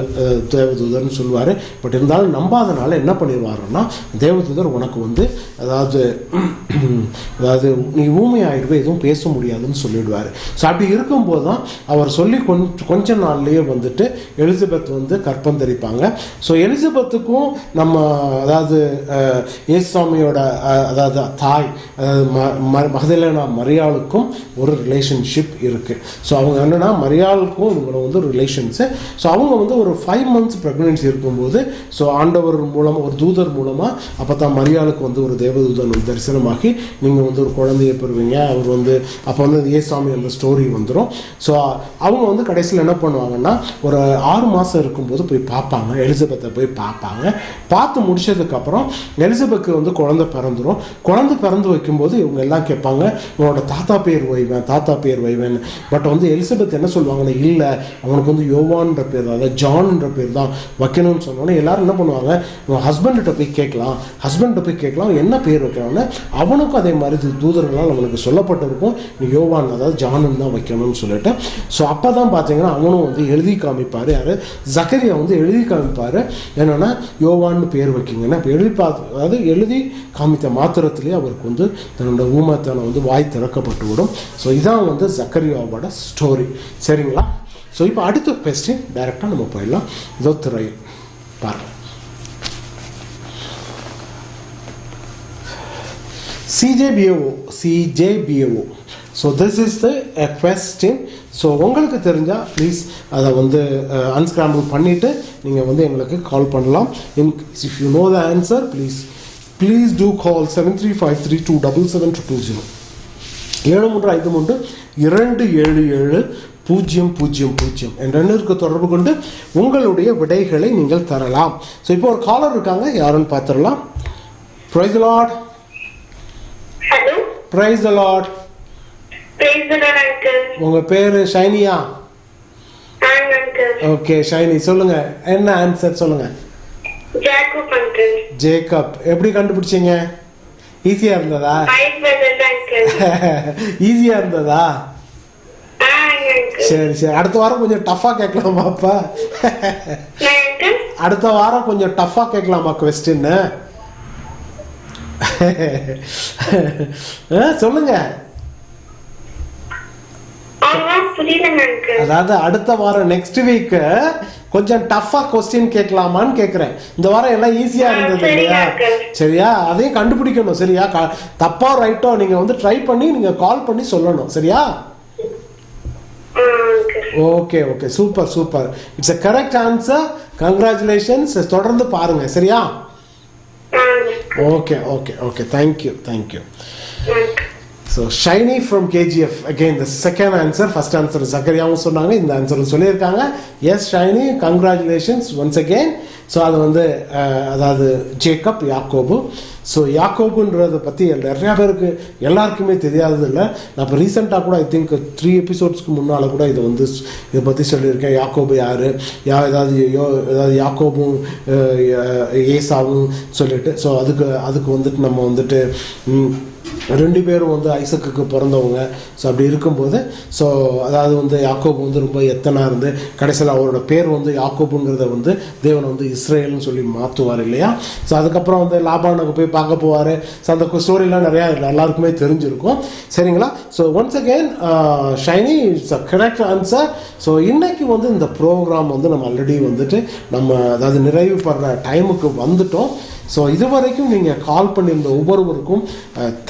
தேவதூதர்னு சொல்லுவார். பட் இருந்தாலும் நம்பாதனால என்ன பண்ணிடுவாருன்னா, தேவதூதர் உனக்கு வந்து அதாவது நீ ஊமையாயிடுவே, எதுவும் பேச முடியாதுன்னு சொல்லிவிடுவார். ஸோ அப்படி இருக்கும்போது தான் அவர் சொல்லி கொஞ்ச நாள்லேயே வந்துட்டு எலிசபெத் வந்து கற்பந்தரிப்பாங்க. ஸோ எலிசபெத்துக்கும் நம்ம அதாவது ஏசுசாமியோட அதாவது தாய் மகதலேனா மரியாளுக்கும் ஒரு ரிலேஷன்ஷிப் இருக்குது. ஸோ அவங்க என்னென்னா மரியாளுக்கும் இவங்களை வந்து ஒரு ரிலேஷன்ஸு. ஸோ அவங்க வந்து ஒரு 5 months ப்ரெக்னென்சி இருக்கும்போது, ஸோ ஆண்டவர் மூலமாக ஒரு தூதர் மூலமாக அப்போ தான் மரியாளுக்கு வந்து ஒரு தேவதூதன் தரிசனமாகி நீங்கள் வந்து ஒரு குழந்தையை பெறுவீங்க. அவர் வந்து அப்போ வந்து ஏசாமி அந்த ஸ்டோரி வந்துடும். ஸோ அவங்க வந்து கடைசியில் என்ன பண்ணுவாங்கன்னா, ஒரு 6 மாதம் இருக்கும்போது போய் பார்ப்பாங்க, எலிசபெத்தை போய் பார்ப்பாங்க. பார்த்து முடிச்சதுக்கப்புறம் எலிசபெத்துக்கு வந்து குழந்தை பிறந்துடும். குழந்தை பிறந்து வைக்கும்போது இவங்க எல்லாம் கேட்பாங்க உங்களோட தாத்தா பேர் வைவேன். பட் வந்து எலிசபெத் என்ன சொல்லுவாங்கன்னா இல்லை அவனுக்கு வந்து யோவான்ற பேர் தான், அதாவது ஜான்ன்ற பேர் தான் வைக்கணும்னு சொன்னோன்னே எல்லாரும் என்ன பண்ணுவாங்க, உங்கள் ஹஸ்பண்ட்கிட்ட போய் கேட்கலாம் என்ன பேர் வைக்கலாம்னு. அவனுக்கும் அதே மாதிரி தூதர்களால் அவனுக்கு சொல்லப்பட்டிருக்கும் நீ யோவான் அதாவது ஜானுன்னு தான் வைக்கணும்னு சொல்லிட்டு. ஸோ அப்போ தான் பார்த்தீங்கன்னா அவனும் வந்து எழுதி காமிப்பார், யார் ஜக்கரியா வந்து எழுதி காமிப்பார் என்னன்னா யோவான்னு பேர் வைக்கிங்கன்னா. இப்போ எழுதி காமித்த மாத்திரத்திலே அவருக்கு வந்து தன்னோட ஊமத்தான வந்து வாய் திறக்கப்பட்டு விடும். ஸோ இதான் வந்து ஜக்கரியாவோட ஸ்டோரி. சரிங்களா? ஸோ இப்போ அடுத்த கொஸ்டின் டைரெக்டாக நம்ம போயிடலாம். இதோ திரையில் பாருங்கள். CJBAO. So this is the question. So உங்களுக்கு தெரிஞ்சால் ப்ளீஸ் அதை வந்து அன்ஸ்கிராம்பிள் பண்ணிவிட்டு நீங்கள் வந்து எங்களுக்கு கால் பண்ணலாம். If you know the answer please do call 7353277220 7353277000 என்ற எண்ணிற்கு தொடர்பு கொண்டு உங்களுடைய விடைகளை நீங்கள் தரலாம். ஸோ இப்போ ஒரு காலர் இருக்காங்க, யாருன்னு பார்த்துடலாம். Price the Lord. Hello. Price the Lord. Price the Lord uncle. உங்க பேரு ஷைனியா? ஆமாம் அங்கிள். ஓகே ஷைனி, சொல்லுங்க என்ன ஆன்சர் சொல்லுங்க. Jacob uncle. ஜேக்கப். எப்படி கண்டுபிடிச்சீங்க? ஈஸியா இருந்ததா? ஈஸியா இருந்ததா? சரி சரி, அடுத்த வாரம் கொஞ்சம் டஃபா கேட்கலாமாப்பா? அடுத்த வாரம் கொஞ்சம் டஃபா கேட்கலாமா கொஸ்டின்? சொல்லுங்க. அதாவது அடுத்த வாரம் நெக்ஸ்ட் வீக் கொஞ்சம் டஃபா கொஸ்டின் கேட்கலாமான்னு கேட்கிறேன். இந்த வாரம் எல்லாம் ஈஸியா இருந்தது இல்லையா? சரியா? அதையும் கண்டுபிடிக்கணும். சரியா? தப்பா ரைட்டோ நீங்க வந்து ட்ரை பண்ணி நீங்க கால் பண்ணி சொல்லணும். சரியா? Okay okay, super super. It's a correct answer. Congratulations. தொடர்ந்து பாருங்க. சரியா? Okay okay okay, thank you. So Shiny from KGF, again the second answer. First answer ஜக்கரியாவும் சொன்னாங்க, இந்த ஆன்சரும் சொல்லியிருக்காங்க. Yes Shiny, congratulations once again. So அது வந்து அதாவது ஜேக்கப், யாக்கோபு. ஸோ யாக்கோபுன்றதை பற்றி நிறையா பேருக்கு எல்லாருக்குமே தெரியாதது இல்லை. நான் இப்போ ரீசெண்டாக கூட ஐ திங்க் 3 எபிசோட்ஸ்க்கு முன்னால் கூட இதை பற்றி சொல்லியிருக்கேன். யாக்கோபு யார், ஏதாவது யாக்கோபும் ஏசாவும் சொல்லிட்டு. ஸோ அதுக்கு வந்துட்டு நம்ம வந்துட்டு 2 பேரும் வந்து ஐசக்குக்கு பிறந்தவங்க. ஸோ அப்படி இருக்கும்போது ஸோ அதாவது வந்து யாக்கோபு வந்து ரொம்ப எத்தனாக இருந்து கடைசியில் அவரோட பேர் வந்து யாக்கோபுங்கிறத வந்து தேவன் வந்து இஸ்ரேல்னு சொல்லி மாற்றுவார் இல்லையா? ஸோ அதுக்கப்புறம் வந்து லாபானுக்கு போய் பார்க்க போவார். ஸோ அந்த ஸ்டோரிலாம் நிறையா எல்லாருக்குமே தெரிஞ்சிருக்கும். சரிங்களா? So once again Shiny, it's a correct answer. So இன்னைக்கு வந்து இந்த ப்ரோக்ராம் வந்து நம்ம ஆல்ரெடி வந்துட்டு நம்ம அதாவது நிறைவு படுற டைமுக்கு வந்துட்டோம். ஸோ இதுவரைக்கும் நீங்கள் கால் பண்ணியிருந்த ஒவ்வொருவருக்கும்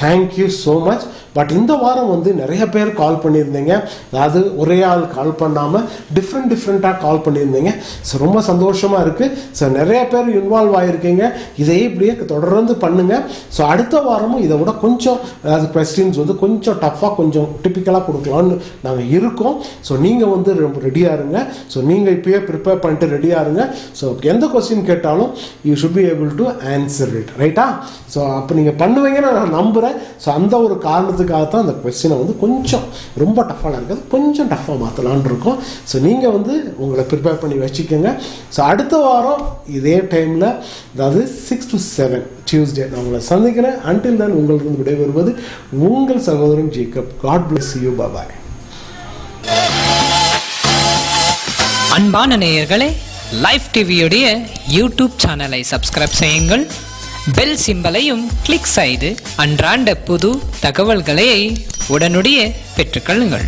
தேங்க்யூ ஸோ மச். பட் இந்த வாரம் வந்து நிறைய பேர் கால் பண்ணியிருந்தீங்க. அதாவது ஒரே ஆள் கால் பண்ணாமல் டிஃப்ரெண்ட்டாக கால் பண்ணியிருந்தீங்க. ஸோ ரொம்ப சந்தோஷமாக இருக்குது. ஸோ நிறைய பேர் இன்வால்வ் ஆகிருக்கீங்க. இதை இப்படியே தொடர்ந்து பண்ணுங்கள். ஸோ அடுத்த வாரமும் இதை விட கொஞ்சம் அதாவது கொஸ்டின்ஸ் வந்து கொஞ்சம் டஃப்பாக கொஞ்சம் டிப்பிக்கலாக கொடுக்கலான்னு நாங்கள் இருக்கோம். ஸோ நீங்கள் வந்து ரொம்ப ரெடியாக இருங்க. ஸோ நீங்கள் இப்போயே ப்ரிப்பேர் பண்ணிட்டு ரெடியாக இருங்க. ஸோ எந்த கொஸ்டின் கேட்டாலும் you should be able to answer it. ரைட்டா? ஸோ அப்போ நீங்கள் பண்ணுவீங்கன்னு நான் நம்புகிறேன். ஸோ அந்த ஒரு காரணத்துக்காகத்தான் அந்த கொஸ்டினை வந்து கொஞ்சம் ரொம்ப டஃப்பாக இருக்காது, கொஞ்சம் டஃப்பாக மாற்றலான்னு இருக்கோம். ஸோ நீங்கள் வந்து உங்களை ப்ரிப்பேர் பண்ணி வச்சுக்கோங்க. ஸோ அடுத்த வாரம் இதே டைமில் அதாவது 6 to 7 டியூஸ்டே நான் உங்களை சந்திக்கிறேன். அன்டில் தென் உங்களுக்கு விடைபெறுவது உங்கள் சகோதரன் Jacob. God bless you. Bye. அன்பான நேயர்களே, லைவ் டிவியுடைய யூடியூப் சேனலை சப்ஸ்கிரைப் செய்யுங்கள். பெல் சிம்பலையும் கிளிக் செய்து அன்றாட புது தகவல்களை உடனுடைய பெற்றுக்கொள்ளுங்கள்.